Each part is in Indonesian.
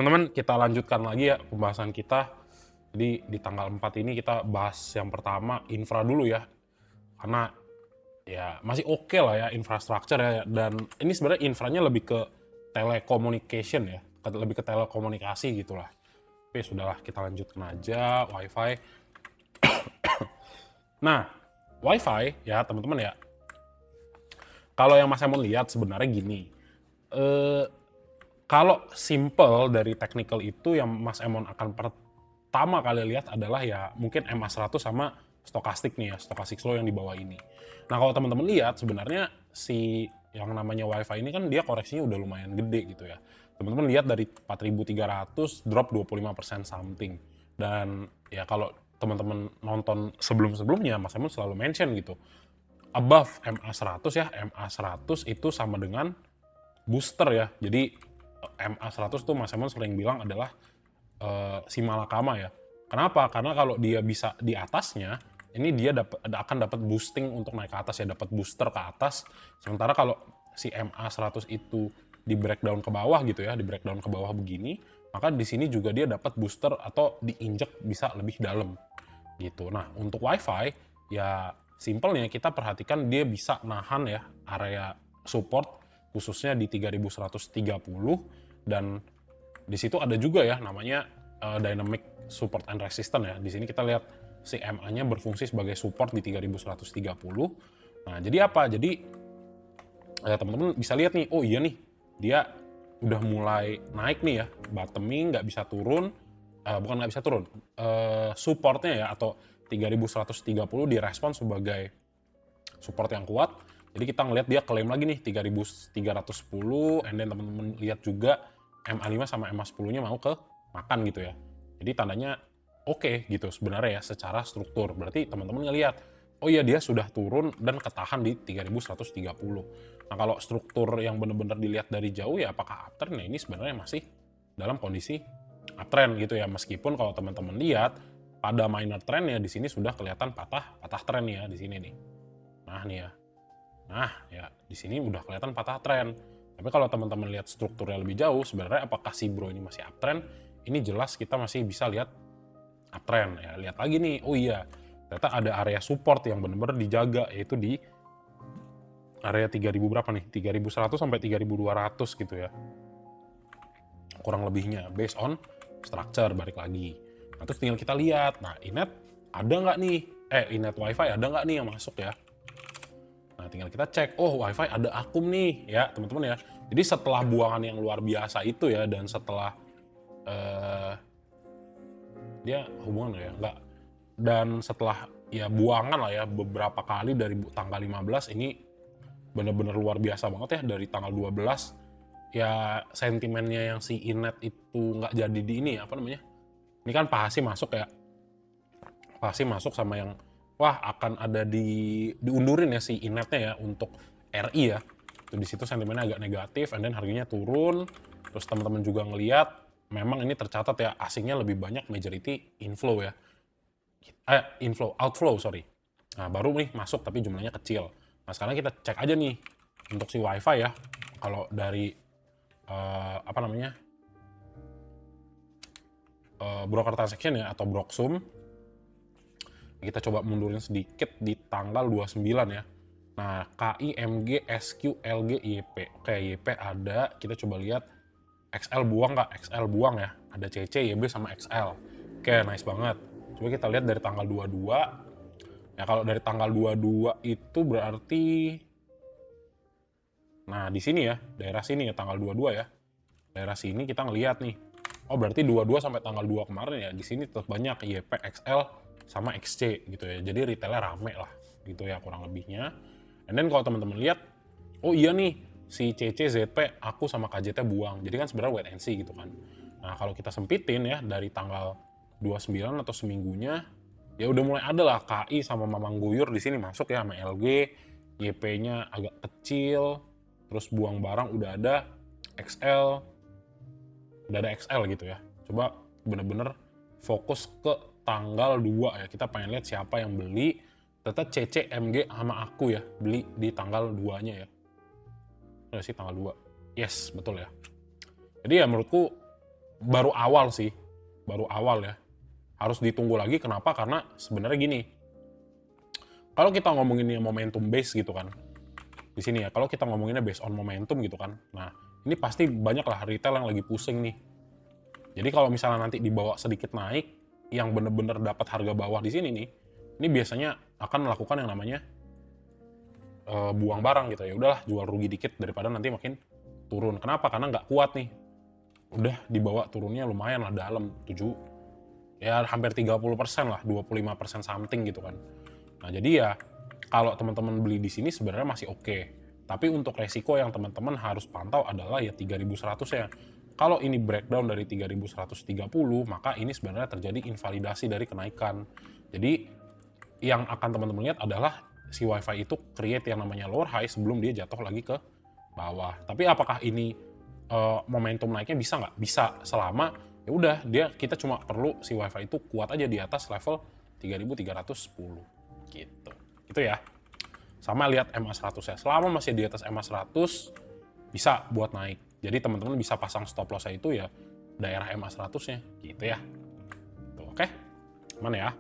Teman-teman, kita lanjutkan lagi ya pembahasan kita. Jadi di tanggal 4 ini kita bahas yang pertama infra dulu ya. Karena ya masih oke lah ya infrastruktur ya. Dan ini sebenarnya infranya lebih ke telecommunication ya. Lebih ke telekomunikasi gitulah. Tapi sudahlah, kita lanjutkan aja WiFi. Nah, WiFi ya teman-teman ya. Kalau yang Mas Emon lihat sebenarnya gini. Eh, Kalau simple dari technical itu yang Mas Emon akan pertama kali lihat adalah ya mungkin MA100 sama stokastik nih ya, stochastic slow yang di bawah ini. Nah kalau teman-teman lihat sebenarnya si yang namanya WiFi ini kan dia koreksinya udah lumayan gede gitu ya. Teman-teman lihat dari 4300 drop 25% something. Dan ya kalau teman-teman nonton sebelum-sebelumnya Mas Emon selalu mention gitu. Above MA100 ya, MA100 itu sama dengan booster ya. Jadi MA100 tuh Mas Emon sering bilang adalah si malakama ya. Kenapa? Karena kalau dia bisa di atasnya, ini dia akan dapat boosting untuk naik ke atas ya, dapat booster ke atas. Sementara kalau si MA100 itu di breakdown ke bawah gitu ya, di breakdown ke bawah begini, maka di sini juga dia dapat booster atau diinjek bisa lebih dalam gitu. Nah, untuk WiFi ya simpelnya kita perhatikan dia bisa nahan ya area support khususnya di 3130 dan di situ ada juga ya namanya dynamic support and resistance ya. Di sini kita lihat si MA-nya berfungsi sebagai support di 3130. Nah, jadi apa? Jadi teman-teman bisa lihat nih, oh iya nih, dia udah mulai naik nih ya, bottoming nggak bisa turun, bukan nggak bisa turun, supportnya ya atau 3130 direspon sebagai support yang kuat. Jadi kita ngelihat dia klaim lagi nih 3310, and then teman-teman lihat juga MA5 sama MA10-nya mau ke makan gitu ya. Jadi tandanya oke gitu sebenarnya ya secara struktur. Berarti teman-teman ngelihat, oh iya dia sudah turun dan ketahan di 3130. Nah kalau struktur yang benar-benar dilihat dari jauh ya apakah uptrend, ya ini sebenarnya masih dalam kondisi uptrend gitu ya. Meskipun kalau teman-teman lihat pada minor trend ya di sini sudah kelihatan patah trend ya di sini nih. Nah nih ya. Nah ya di sini udah kelihatan patah trend. Tapi kalau teman-teman lihat strukturnya lebih jauh, sebenarnya apakah si bro ini masih uptrend? Ini jelas kita masih bisa lihat uptrend ya. Lihat lagi nih, oh iya, ternyata ada area support yang benar-benar dijaga, yaitu di area 3000 berapa nih? 3100 sampai 3200 gitu ya. Kurang lebihnya based on structure, balik lagi. Nah, terus tinggal kita lihat, nah Inet ada nggak nih? Inet WiFi ada nggak nih yang masuk ya? Nah, tinggal kita cek, oh WiFi ada akum nih ya teman-teman ya. Jadi setelah buangan yang luar biasa itu ya, dan setelah dia hubungan ya enggak, dan setelah ya buangan lah ya beberapa kali dari tanggal 15 ini bener-bener luar biasa banget ya. Dari tanggal 12 ya sentimennya yang si Inet itu nggak jadi di ini apa namanya, ini kan pasti masuk ya, pasti masuk sama yang wah akan ada diundurin ya si Inetnya ya untuk RI ya. Itu di situ sentimennya agak negatif, and then harganya turun. Terus teman-teman juga ngelihat memang ini tercatat ya asingnya lebih banyak, majority inflow ya. Outflow sorry. Nah baru nih masuk tapi jumlahnya kecil. Nah sekarang kita cek aja nih untuk si WiFi ya. Kalau dari apa namanya broker transaction ya atau Broksum, kita coba mundurin sedikit di tanggal 29 ya. Nah, KI, MG, SQ, LG, YP. Oke, YP ada. Kita coba lihat XL buang nggak? XL buang ya. Ada CC, YB, sama XL. Oke, nice banget. Coba kita lihat dari tanggal 22. Ya, kalau dari tanggal 22 itu berarti... Nah, di sini ya. Daerah sini ya, tanggal 22 ya. Daerah sini kita ngelihat nih. Oh, berarti 22 sampai tanggal 2 kemarin ya. Di sini tetap banyak YP, XL, sama XC gitu ya. Jadi retailnya rame lah gitu ya kurang lebihnya. And then kalau teman-teman lihat, oh iya nih si CC, ZP, aku sama KJT buang. Jadi kan sebenarnya wait and see gitu kan. Nah kalau kita sempitin ya dari tanggal 29 atau seminggunya, ya udah mulai ada lah KI sama Mamang Guyur di sini masuk ya sama LG, YP-nya agak kecil, terus buang barang udah ada, udah ada XL gitu ya. Coba bener-bener fokus ke tanggal 2 ya. Kita pengen lihat siapa yang beli. Ternyata CC, MG sama aku ya beli di tanggal 2-nya ya. Udah sih tanggal 2. Yes, betul ya. Jadi ya menurutku baru awal sih, baru awal ya. Harus ditunggu lagi, kenapa? Karena sebenarnya gini, kalau kita ngomonginnya momentum base gitu kan, di sini ya, kalau kita ngomonginnya based on momentum gitu kan, nah ini pasti banyak lah retail yang lagi pusing nih. Jadi kalau misalnya nanti dibawa sedikit naik, yang bener-bener dapat harga bawah di sini nih, ini biasanya akan melakukan yang namanya buang barang gitu ya. Udahlah, jual rugi dikit daripada nanti makin turun. Kenapa? Karena nggak kuat nih. Udah dibawa turunnya lumayan lah dalam 7, ya hampir 30% lah, 25% something gitu kan. Nah jadi ya kalau teman-teman beli di sini sebenarnya masih oke. Tapi untuk resiko yang teman-teman harus pantau adalah ya 3.100 ya. Kalau ini breakdown dari 3.130, maka ini sebenarnya terjadi invalidasi dari kenaikan. Jadi yang akan teman-teman lihat adalah si WiFi itu create yang namanya lower high sebelum dia jatuh lagi ke bawah. Tapi apakah ini momentum naiknya bisa nggak? Bisa, selama ya udah kita cuma perlu si WiFi itu kuat aja di atas level 3.310 gitu. Itu ya. Sama lihat MA100 ya. Selama masih di atas MA100 bisa buat naik. Jadi teman-teman bisa pasang stop loss itu ya daerah MA100-nya gitu ya. Tuh, oke. Mana ya?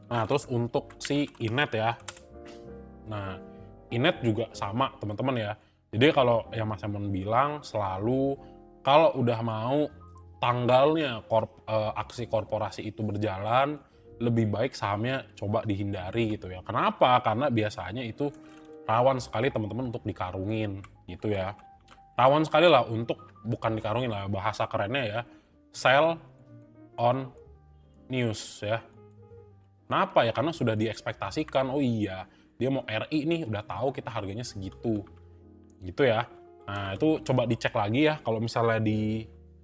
Nah, terus untuk si Inet ya. Nah, Inet juga sama teman-teman ya. Jadi kalau yang Mas Emon bilang selalu kalau udah mau tanggalnya aksi korporasi itu berjalan, lebih baik sahamnya coba dihindari gitu ya. Kenapa? Karena biasanya itu rawan sekali teman-teman untuk dikarungin gitu ya. Rawan sekali lah untuk, bukan dikarungin lah, bahasa kerennya ya, sell on news ya. Kenapa ya? Karena sudah diekspektasikan, oh iya dia mau RI nih, udah tahu kita harganya segitu gitu ya. Nah itu coba dicek lagi ya, kalau misalnya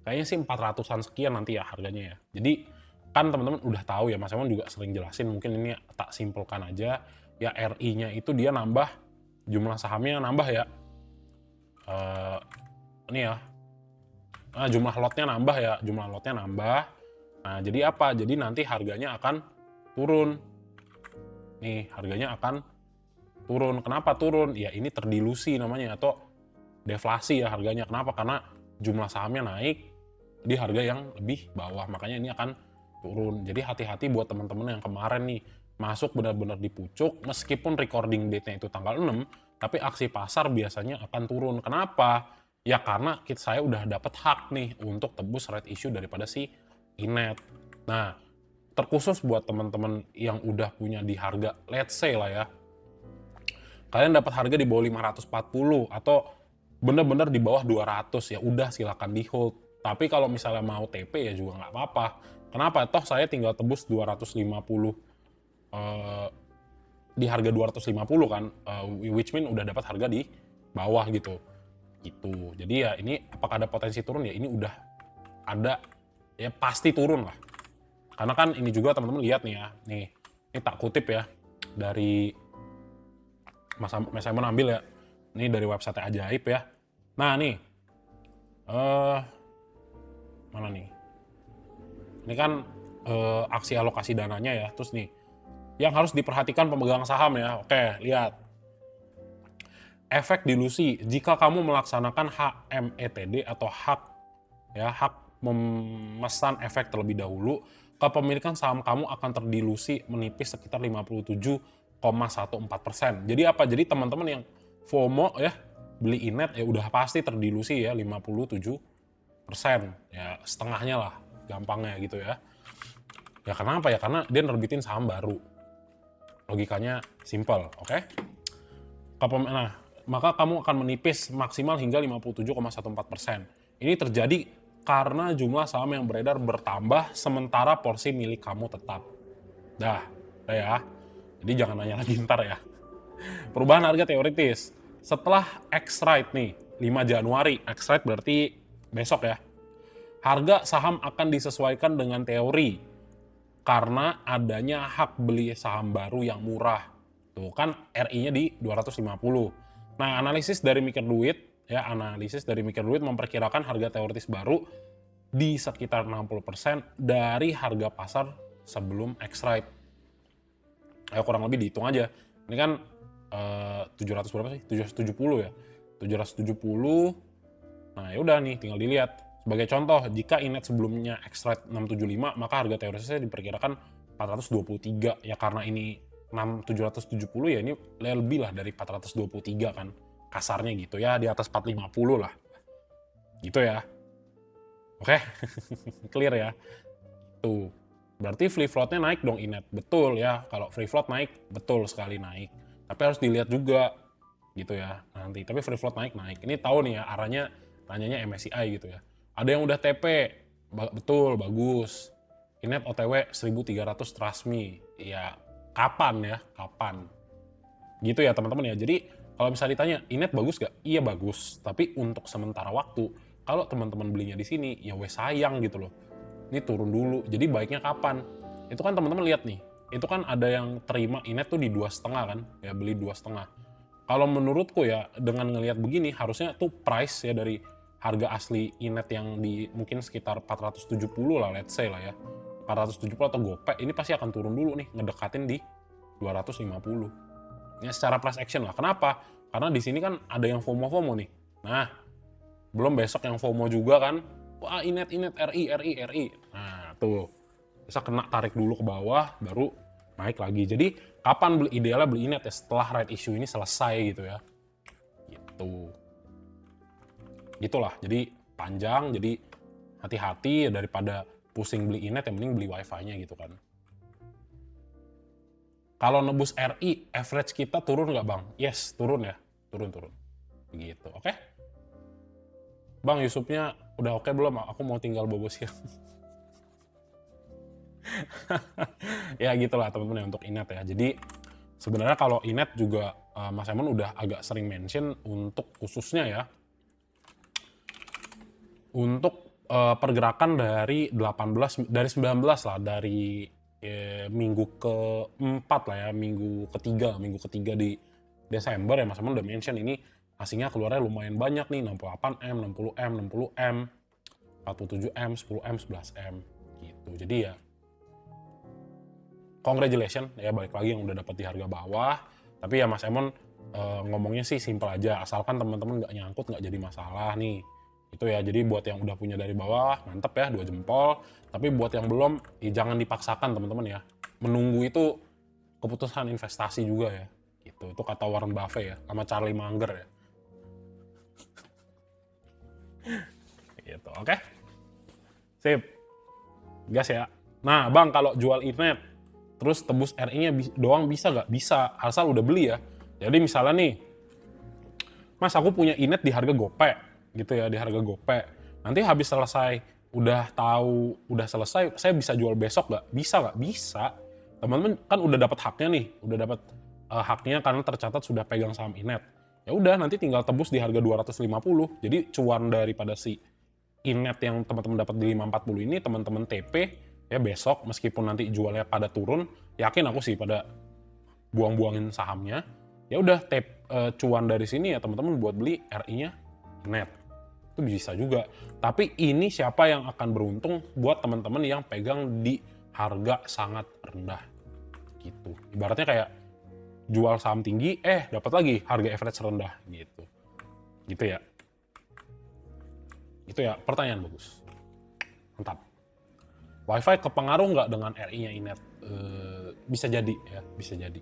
kayaknya sih 400-an sekian nanti ya harganya ya. Jadi kan teman-teman udah tahu ya, Mas Emon juga sering jelasin, mungkin ini tak simpulkan aja ya. RI-nya itu dia nambah, jumlah sahamnya nambah ya. Ini ya, jumlah lotnya nambah ya, jumlah lotnya nambah. Nah jadi apa? Jadi nanti harganya akan turun. Nih harganya akan turun. Kenapa turun? Ya ini terdilusi namanya, atau deflasi ya harganya. Kenapa? Karena jumlah sahamnya naik di harga yang lebih bawah, makanya ini akan turun. Jadi hati-hati buat teman-teman yang kemarin nih masuk benar-benar di pucuk, meskipun recording date-nya itu tanggal 6, tapi aksi pasar biasanya akan turun. Kenapa? Ya karena saya udah dapat hak nih untuk tebus right issue daripada si Inet. Nah, terkhusus buat teman-teman yang udah punya di harga, let's say lah ya, kalian dapat harga di bawah 540 atau bener-bener di bawah 200, ya udah silakan di hold. Tapi kalau misalnya mau TP ya juga nggak apa-apa. Kenapa? Toh saya tinggal tebus 250 di harga 250 kan, which mean udah dapat harga di bawah gitu. Gitu. Jadi ya ini apakah ada potensi turun, ya ini udah ada, ya pasti turun lah. Karena kan ini juga teman-teman lihat nih ya, nih ini tak kutip ya dari Mas Simon ambil ya, ini dari website Ajaib ya. Nah nih, mana nih? Ini kan aksi alokasi dananya ya. Terus nih, yang harus diperhatikan pemegang saham ya. Oke, lihat. Efek dilusi. Jika kamu melaksanakan HMETD atau hak memesan efek terlebih dahulu, kepemilikan saham kamu akan terdilusi menipis sekitar 57,14%. Jadi apa? Jadi teman-teman yang FOMO ya, beli Inet ya udah pasti terdilusi ya 57%. Ya setengahnya lah, gampangnya gitu ya. Ya kenapa ya? Karena dia nerbitin saham baru. Logikanya simple, oke? Nah, maka kamu akan menipis maksimal hingga 57,14%. Ini terjadi karena jumlah saham yang beredar bertambah sementara porsi milik kamu tetap. Dah ya. Jadi jangan nanya lagi ntar ya. Perubahan harga teoritis. Setelah X-Rite nih, 5 Januari, X-Rite berarti besok ya. Harga saham akan disesuaikan dengan teori karena adanya hak beli saham baru yang murah. Tuh kan RI-nya di 250. Nah, analisis dari Mikir Duit memperkirakan harga teoritis baru di sekitar 60% dari harga pasar sebelum X-Rite. Ayo kurang lebih dihitung aja. Ini kan 700 berapa sih? 770 ya. 770. Nah, ya udah nih tinggal dilihat. Sebagai contoh, jika Inet sebelumnya X-Rate 675, maka harga teoretisnya diperkirakan 423. Ya karena ini 6770 ya ini lebih lah dari 423 kan. Kasarnya gitu ya, di atas 450 lah. Gitu ya. Oke, clear ya. Tuh, berarti free floatnya naik dong Inet. Betul ya, kalau free float naik, betul sekali naik. Tapi harus dilihat juga gitu ya nanti. Tapi free float naik. Ini tahu nih ya arahnya nanyanya MSCI gitu ya. Ada yang udah TP, betul, bagus. Inet OTW 1300 trust me. Ya, kapan ya? Kapan? Gitu ya teman-teman ya. Jadi kalau misalnya ditanya, Inet bagus gak? Iya bagus. Tapi untuk sementara waktu, kalau teman-teman belinya di sini, ya wes sayang gitu loh. Ini turun dulu. Jadi baiknya kapan? Itu kan teman-teman lihat nih. Itu kan ada yang terima Inet tuh di 2,5 kan? Ya beli 2,5. Kalau menurutku ya dengan ngelihat begini harusnya tuh price ya dari harga asli Inet yang di mungkin sekitar 470 lah let's say lah ya. 470 atau gope ini pasti akan turun dulu nih ngedekatin di 250. Ya secara price action lah. Kenapa? Karena di sini kan ada yang FOMO nih. Nah, belum besok yang FOMO juga kan. Wah, Inet RI. Nah, tuh. Bisa kena tarik dulu ke bawah baru naik lagi. Jadi, kapan idealnya beli Inet ya setelah right issue ini selesai gitu ya. Gitu. Gitulah. Jadi panjang, jadi hati-hati ya daripada pusing beli Inet yang mending beli wifi-nya gitu kan. Kalau nebus RI, average kita turun nggak Bang? Yes, turun ya. Turun. Begitu, oke? Bang, Yusufnya udah oke belum? Aku mau tinggal bobo siang. Ya gitulah teman-teman ya untuk Inet ya. Jadi sebenarnya kalau Inet juga Mas Emon udah agak sering mention untuk khususnya ya. Untuk pergerakan dari 19 lah, dari minggu keempat lah ya, minggu ketiga di Desember ya Mas Emon udah mention ini asingnya keluarnya lumayan banyak nih, 68M, 60M, 60M, 47M, 10M, 11M gitu. Jadi ya congratulations ya balik lagi yang udah dapat di harga bawah. Tapi ya Mas Emon ngomongnya sih simple aja, asalkan teman-teman nggak nyangkut nggak jadi masalah nih. Itu ya, jadi buat yang udah punya dari bawah, mantep ya, 2 jempol. Tapi buat yang belum, ya jangan dipaksakan teman-teman ya. Menunggu itu keputusan investasi juga ya. Gitu. Itu kata Warren Buffett ya, sama Charlie Munger ya. Gitu, oke? Sip. Gas ya. Nah, Bang, kalau jual Inet, terus tebus RI-nya doang bisa nggak? Bisa, asal udah beli ya. Jadi misalnya nih, Mas aku punya Inet di harga gope, gitu ya, di harga gope. Nanti habis selesai, udah selesai, saya bisa jual besok nggak? Bisa nggak? Bisa. Teman-teman kan udah dapat haknya nih, udah dapat haknya karena tercatat sudah pegang saham Inet. Ya udah nanti tinggal tebus di harga 250. Jadi cuan daripada si Inet yang teman-teman dapat di 540 ini teman-teman TP ya besok meskipun nanti jualnya pada turun, yakin aku sih pada buang-buangin sahamnya. Ya udah cuan dari sini ya teman-teman buat beli RI-nya Inet. Itu bisa juga. Tapi ini siapa yang akan beruntung buat teman-teman yang pegang di harga sangat rendah. Gitu. Ibaratnya kayak jual saham tinggi, dapat lagi harga average rendah gitu. Gitu ya. Itu ya, pertanyaan bagus. Mantap. WiFi kepengaruh nggak dengan RI-nya Inet? Bisa jadi ya, bisa jadi.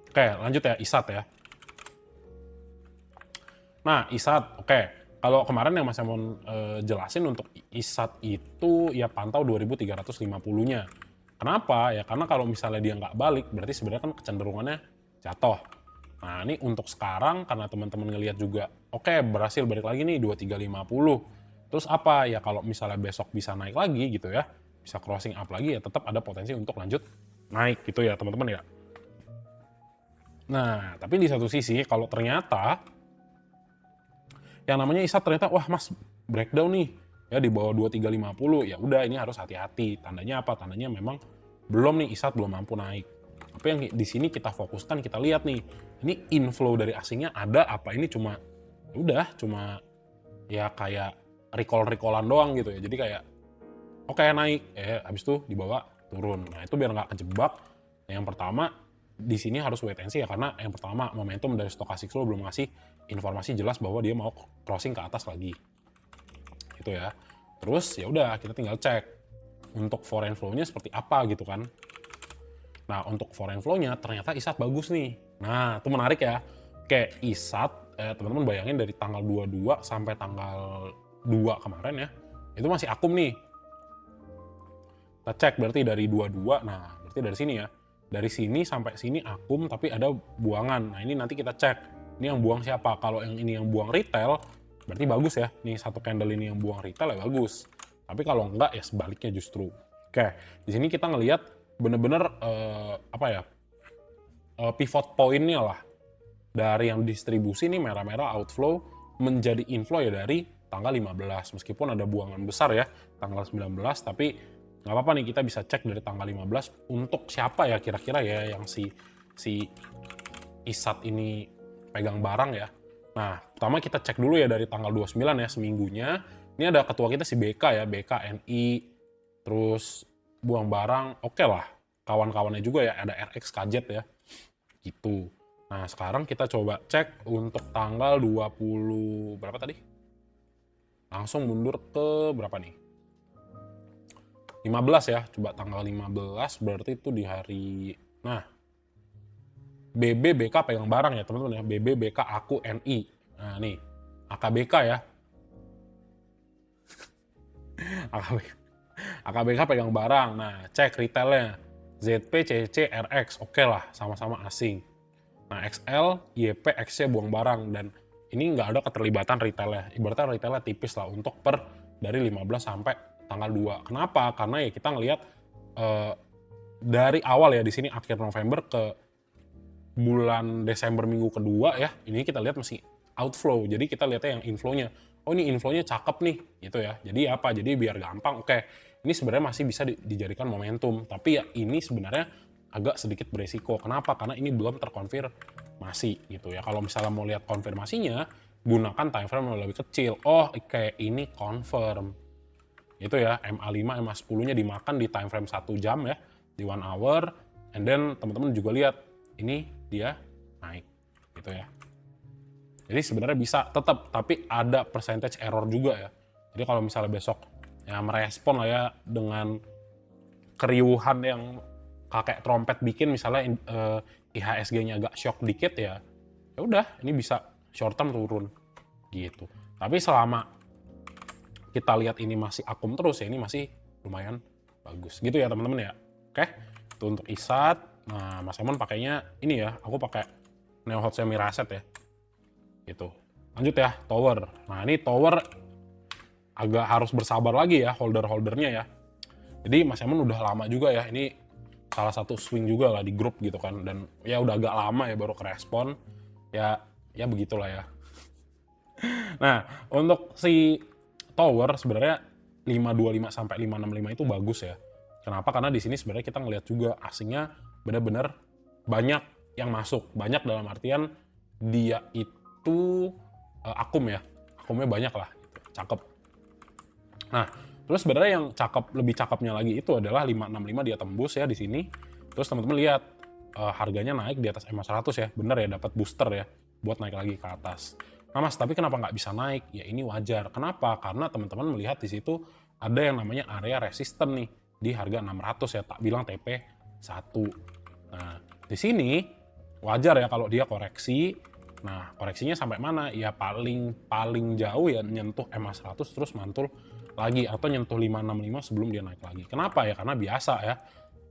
Oke, lanjut ya, ISAT ya. Nah, ISAT, oke. Kalau kemarin yang Mas Emon jelasin untuk ISAT itu ya pantau 2350-nya. Kenapa? Ya karena kalau misalnya dia nggak balik, berarti sebenarnya kan kecenderungannya jatuh. Nah, ini untuk sekarang karena teman-teman ngelihat juga, oke, berhasil balik lagi nih 2350. Terus apa? Ya kalau misalnya besok bisa naik lagi gitu ya, bisa crossing up lagi ya tetap ada potensi untuk lanjut naik gitu ya teman-teman ya. Nah, tapi di satu sisi kalau ternyata yang namanya ISAT ternyata wah Mas breakdown nih ya di bawah 2350, ya udah ini harus hati-hati. Tandanya apa? Tandanya memang belum nih ISAT belum mampu naik. Tapi yang di sini kita fokuskan, kita lihat nih, ini inflow dari asingnya ada apa ini cuma ya kayak recall-recallan doang gitu ya. Jadi kayak oke naik, habis itu dibawa turun. Nah, itu biar nggak kejebak. Yang pertama di sini harus wait and see ya karena yang pertama momentum dari stochastic flow belum ngasih informasi jelas bahwa dia mau crossing ke atas lagi. Gitu ya. Terus ya udah kita tinggal cek untuk foreign flow-nya seperti apa gitu kan. Nah, untuk foreign flow-nya ternyata ISAT bagus nih. Nah, itu menarik ya. Kayak ISAT, teman-teman bayangin dari tanggal 22 sampai tanggal 2 kemarin ya, itu masih akum nih. Kita cek berarti dari 22, nah berarti dari sini ya. Dari sini sampai sini akum tapi ada buangan. Nah, ini nanti kita cek. Ini yang buang siapa? Kalau yang ini yang buang retail, berarti bagus ya. Nih satu candle ini yang buang retail ya bagus. Tapi kalau enggak ya sebaliknya justru. Oke, di sini kita ngelihat bener-bener pivot point-nya lah. Dari yang distribusi nih merah-merah outflow menjadi inflow ya dari tanggal 15. Meskipun ada buangan besar ya tanggal 19, tapi nggak apa-apa nih kita bisa cek dari tanggal 15 untuk siapa ya kira-kira ya yang si ISAT ini pegang barang ya. Nah, pertama kita cek dulu ya dari tanggal 29 ya seminggunya. Ini ada ketua kita si BK ya, BKNI, terus buang barang, oke lah. Kawan-kawannya juga ya, ada RX Kajet ya, gitu. Nah, sekarang kita coba cek untuk tanggal 20, berapa tadi? Langsung mundur ke berapa nih? 15 ya, coba tanggal 15 berarti itu di hari, nah, BK pegang barang ya teman-teman ya, BK aku NI. Nah nih, AKBK ya. AKBK pegang barang. Nah, cek retailnya. ZP, CC, RX, oke lah, sama-sama asing. Nah, XL, YP, XC buang barang. Dan ini nggak ada keterlibatan retailnya. Ibaratnya retailnya tipis lah untuk dari 15 sampai tanggal 2. Kenapa? Karena ya kita ngelihat dari awal ya di sini akhir November ke bulan Desember minggu kedua ya, ini kita lihat masih outflow. Jadi kita lihatnya yang inflow-nya. Oh, ini inflow-nya cakep nih, gitu ya. Jadi apa? Jadi biar gampang, oke. Ini sebenarnya masih bisa dijadikan momentum. Tapi ya ini sebenarnya agak sedikit beresiko. Kenapa? Karena ini belum terkonfirmasi gitu ya. Kalau misalnya mau lihat konfirmasinya, gunakan time frame yang lebih kecil. Oh, kayak ini confirm. Itu ya, MA5, MA10-nya dimakan di time frame 1 jam ya, di 1 hour. And then teman-teman juga lihat, ini dia naik gitu ya. Jadi sebenarnya bisa tetap, tapi ada percentage error juga ya. Jadi kalau misalnya besok ya merespon lah ya dengan keriuhan yang kakek trompet bikin, misalnya IHSG-nya agak shock dikit ya, ya udah ini bisa short term turun gitu. Tapi selama kita lihat ini masih akum terus ya, ini masih lumayan bagus gitu ya teman-teman ya. Oke, itu untuk ISAT. Nah, Mas Emon pakainya ini ya, aku pakai Neo Hot Semi Reset ya. Gitu. Lanjut ya, tower. Nah, ini tower agak harus bersabar lagi ya holder-holdernya ya. Jadi Mas Emon udah lama juga ya, ini salah satu swing juga lah di grup gitu kan, dan ya udah agak lama ya baru kerespon. Ya begitulah ya. Nah, untuk si tower sebenarnya 525 sampai 565 itu bagus ya. Kenapa? Karena di sini sebenarnya kita ngelihat juga asingnya benar-benar banyak yang masuk. Banyak dalam artian dia itu akum ya. Akumnya banyak lah, gitu. Cakep. Nah, terus sebenarnya yang lebih cakepnya lagi itu adalah 565 dia tembus ya di sini. Terus teman-teman lihat harganya naik di atas MA100 ya. Bener ya, dapat booster ya buat naik lagi ke atas. Nah Mas, tapi kenapa nggak bisa naik? Ya ini wajar. Kenapa? Karena teman-teman melihat di situ ada yang namanya area resisten nih di harga 600 ya, tak bilang TP1. Nah, di sini wajar ya kalau dia koreksi. Nah, koreksinya sampai mana? Ya paling jauh ya nyentuh MA100 terus mantul lagi, atau nyentuh 565 sebelum dia naik lagi. Kenapa ya? Karena biasa ya,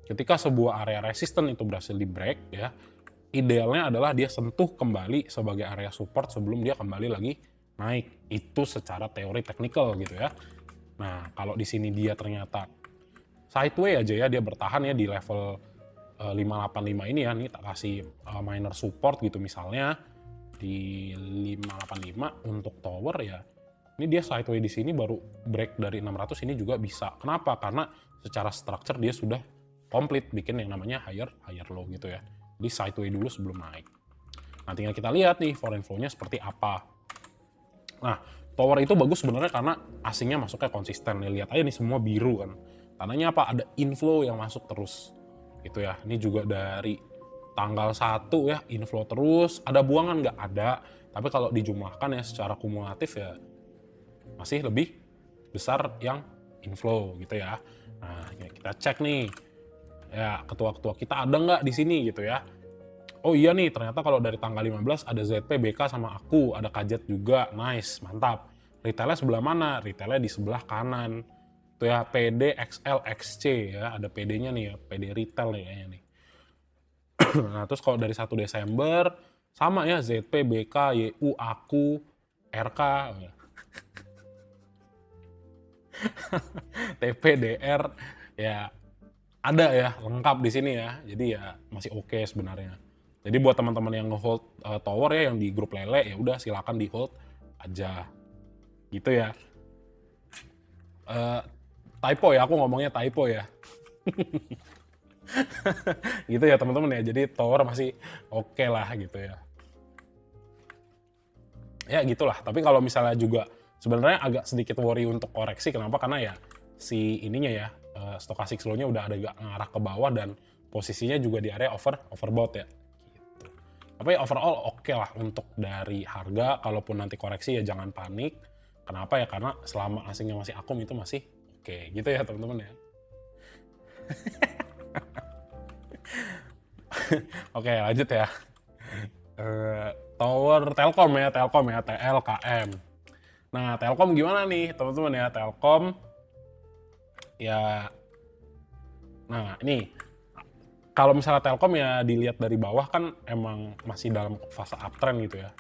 ketika sebuah area resisten itu berhasil di break ya, idealnya adalah dia sentuh kembali sebagai area support sebelum dia kembali lagi naik. Itu secara teori teknikal gitu ya. Nah, kalau di sini dia ternyata sideway aja ya, dia bertahan ya di level 585 ini ya. Ini tak kasih minor support gitu misalnya di 585 untuk tower ya. Ini dia sideway di sini baru break dari 600 ini juga bisa. Kenapa? Karena secara structure dia sudah komplit bikin yang namanya higher low gitu ya. Di sideway dulu sebelum naik. Nah, tinggal kita lihat nih foreign flow-nya seperti apa. Nah, tower itu bagus sebenarnya karena asingnya masuknya konsisten. Nih, lihat aja nih semua biru kan. Tandanya apa? Ada inflow yang masuk terus. Gitu ya. Ini juga dari tanggal 1 ya, inflow terus. Ada buangan nggak? Ada. Tapi kalau dijumlahkan ya secara kumulatif ya masih lebih besar yang inflow gitu ya. Nah, kita cek nih, ya ketua-ketua kita ada nggak di sini gitu ya. Oh iya nih, ternyata kalau dari tanggal 15 ada ZP, BK sama aku, ada Kajet juga, nice, mantap. Retailnya sebelah mana? Retailnya di sebelah kanan. Itu ya, PD, XL, XC ya, ada PD-nya nih ya, PD retail nih kayaknya nih. Nah, terus kalau dari 1 Desember, sama ya, ZP, BK, YU, aku, RK, TP, DR, ya ada ya, lengkap di sini ya. Jadi ya masih oke sebenarnya. Jadi buat teman-teman yang nge-hold tower ya, yang di grup lele, ya udah silakan di hold aja. Gitu ya. Typo ya, aku ngomongnya typo ya. Gitu ya teman-teman ya. Jadi tower masih oke lah gitu ya. Ya gitulah. Tapi kalau misalnya juga sebenarnya agak sedikit worry untuk koreksi. Kenapa? Karena ya si ininya ya, stochastic slow-nya udah ada agak ngarah ke bawah dan posisinya juga di area overbought ya. Gitu. Tapi overall oke lah untuk dari harga. Kalaupun nanti koreksi ya jangan panik. Kenapa ya? Karena selama asingnya masih akum itu masih oke. Gitu ya teman-teman ya. Oke lanjut ya. Tower Telkom ya, TLKM. Nah, Telkom gimana nih, teman-teman ya? Telkom ya, nah ini kalau misalnya Telkom ya dilihat dari bawah kan emang masih dalam fase uptrend gitu ya.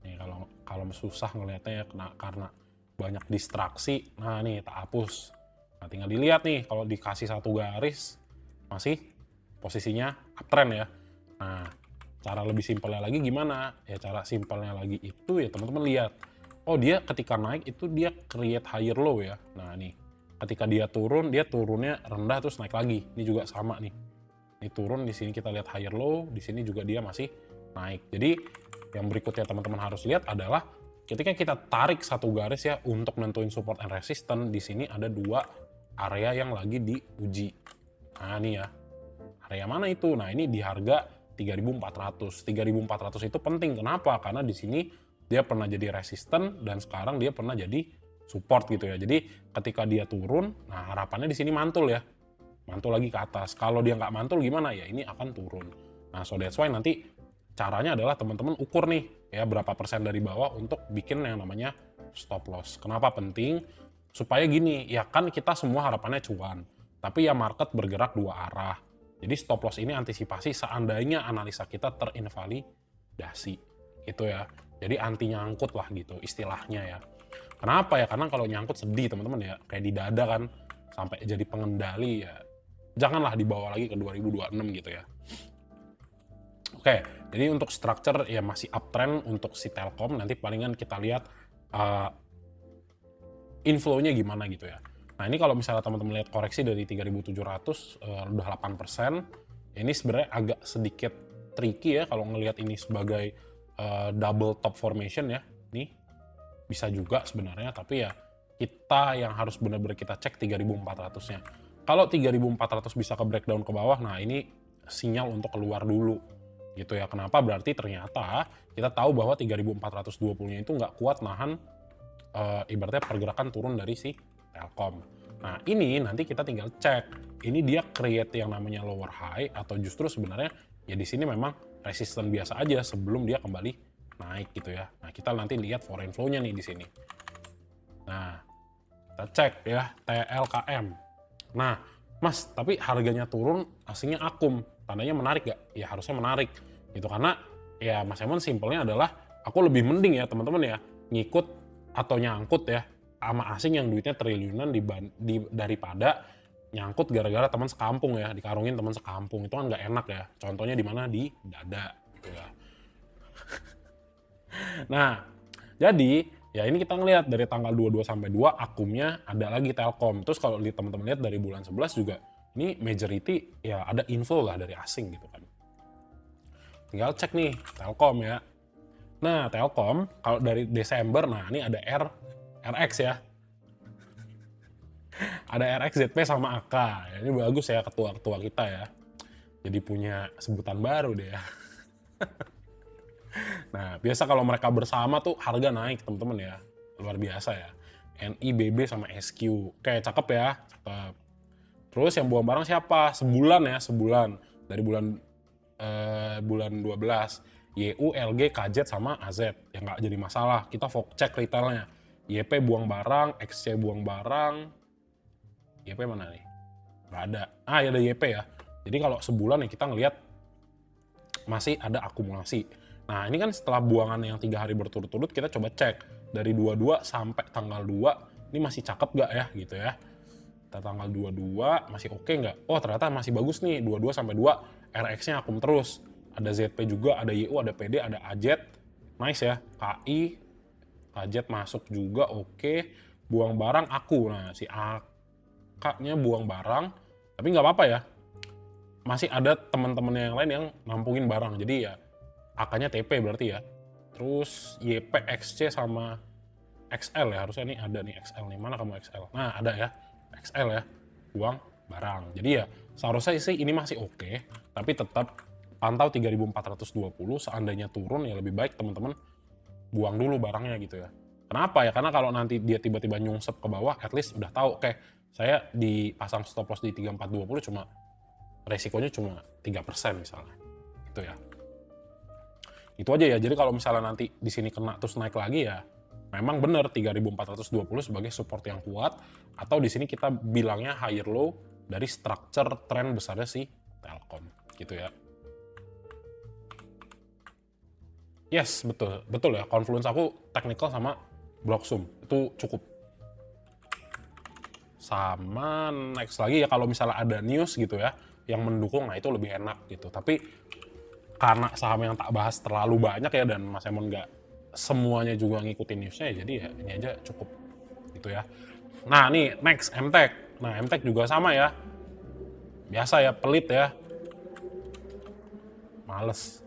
Nih kalau kalau susah ngelihatnya ya karena banyak distraksi. Nah, nih tak hapus. Nah, tinggal dilihat nih kalau dikasih satu garis masih posisinya uptrend ya. Nah, cara lebih simpelnya lagi gimana? Ya cara simpelnya lagi itu ya teman-teman lihat. Oh, dia ketika naik itu dia create higher low ya. Nah, nih. Ketika dia turun, dia turunnya rendah terus naik lagi. Ini juga sama nih. Ini turun, di sini kita lihat higher low, di sini juga dia masih naik. Jadi yang berikutnya teman-teman harus lihat adalah ketika kita tarik satu garis ya untuk nentuin support and resistance, di sini ada dua area yang lagi diuji. Nah, ini ya. Area mana itu? Nah, ini di harga 3.400. 3.400 itu penting. Kenapa? Karena di sini dia pernah jadi resisten dan sekarang dia pernah jadi support gitu ya. Jadi ketika dia turun, nah harapannya di sini mantul ya. Mantul lagi ke atas. Kalau dia nggak mantul gimana ya? Ini akan turun. Nah, so that's why nanti caranya adalah teman-teman ukur nih ya berapa persen dari bawah untuk bikin yang namanya stop loss. Kenapa penting? Supaya gini, ya kan kita semua harapannya cuan. Tapi ya market bergerak dua arah. Jadi stop loss ini antisipasi seandainya analisa kita terinvalidasi. Gitu ya. Jadi anti nyangkut lah gitu istilahnya ya. Kenapa ya? Karena kalau nyangkut sedih teman-teman ya. Kayak di dada kan. Sampai jadi pengendali ya. Janganlah dibawa lagi ke 2026 gitu ya. Oke, jadi untuk structure ya masih uptrend untuk si Telkom. Nanti palingan kita lihat inflow-nya gimana gitu ya. Nah, ini kalau misalnya teman-teman lihat koreksi dari 3.700 udah 8%. Ini sebenarnya agak sedikit tricky ya kalau ngelihat ini sebagai double top formation ya. Nih bisa juga sebenarnya, tapi ya kita yang harus benar-benar kita cek 3.400-nya. Kalau 3.400 bisa ke breakdown ke bawah, nah ini sinyal untuk keluar dulu gitu ya. Kenapa? Berarti ternyata kita tahu bahwa 3.420-nya itu nggak kuat nahan ibaratnya pergerakan turun dari si Telkom. Nah, ini nanti kita tinggal cek. Ini dia create yang namanya lower high atau justru sebenarnya ya di sini memang resisten biasa aja sebelum dia kembali naik gitu ya. Nah, kita nanti lihat foreign flow-nya nih di sini. Nah, kita cek ya TLKM. Nah, Mas, tapi harganya turun, aslinya akum. Tandanya menarik gak? Ya harusnya menarik. Gitu karena ya Mas Emon simpelnya adalah aku lebih mending ya teman-teman ya ngikut atau nyangkut ya sama asing yang duitnya triliunan daripada nyangkut gara-gara teman sekampung ya, dikarungin teman sekampung. Itu kan nggak enak ya. Contohnya di mana? Di dada gitu ya. Nah, jadi ya ini kita ngelihat dari tanggal 22 sampai 2 akumnya ada lagi Telkom. Terus kalau teman-teman lihat dari bulan 11 juga ini majority ya ada inflow lah dari asing gitu kan. Tinggal cek nih Telkom ya. Nah, Telkom kalau dari Desember, nah ini ada RX ya. Ada RX, ZP sama AK. Ya, ini bagus ya ketua-ketua kita ya. Jadi punya sebutan baru deh ya. Nah, biasa kalau mereka bersama tuh harga naik, teman-teman ya. Luar biasa ya. NIBB sama SQ. Oke, cakep ya. Cakep. Terus yang buang barang siapa? Sebulan ya, sebulan. Dari bulan 12. YU, LG, KZ, sama AZ. Ya nggak jadi masalah. Kita cek retailnya. YP buang barang, XC buang barang. YP mana nih? Nggak ada. Ah, ya ada YP ya. Jadi kalau sebulan ya kita ngelihat masih ada akumulasi. Nah, ini kan setelah buangan yang 3 hari berturut-turut, kita coba cek. Dari 22 sampai tanggal 2, ini masih cakep nggak ya, gitu ya. Kita tanggal 22, masih oke nggak? Oh, ternyata masih bagus nih, 22 sampai 2, RX-nya akum terus. Ada ZP juga, ada YU, ada PD, ada AZ. Nice ya. KI, KZ masuk juga, oke. Buang barang aku. Nah, si AK-nya buang barang, tapi nggak apa-apa ya. Masih ada teman-temannya yang lain yang nampungin barang. Jadi ya AK-nya TP berarti ya. Terus YP, XC sama XL ya. Harusnya ini ada nih XL nih. Mana kamu XL? Nah, ada ya. XL ya. Buang barang. Jadi ya seharusnya sih ini masih oke. Tapi tetap pantau 3420. Seandainya turun ya lebih baik teman-teman buang dulu barangnya gitu ya. Kenapa ya? Karena kalau nanti dia tiba-tiba nyungsep ke bawah, at least udah tahu, oke, saya dipasang stop loss di 3420 cuma resikonya cuma 3% misalnya. Gitu ya. Itu aja ya. Jadi kalau misalnya nanti di sini kena terus naik lagi ya, memang benar 3420 sebagai support yang kuat, atau di sini kita bilangnya higher low dari structure trend besarnya si Telkom gitu ya. Yes, betul. Betul ya. Confluence aku technical sama Blocksum itu cukup. Sama next lagi ya kalau misalnya ada news gitu ya yang mendukung, nah itu lebih enak gitu. Tapi karena saham yang tak bahas terlalu banyak ya dan Mas Emon nggak semuanya juga ngikutin newsnya ya, jadi ya ini aja cukup gitu ya. Nah nih next MTech. Nah MTech juga sama ya. Biasa ya, pelit ya. Males.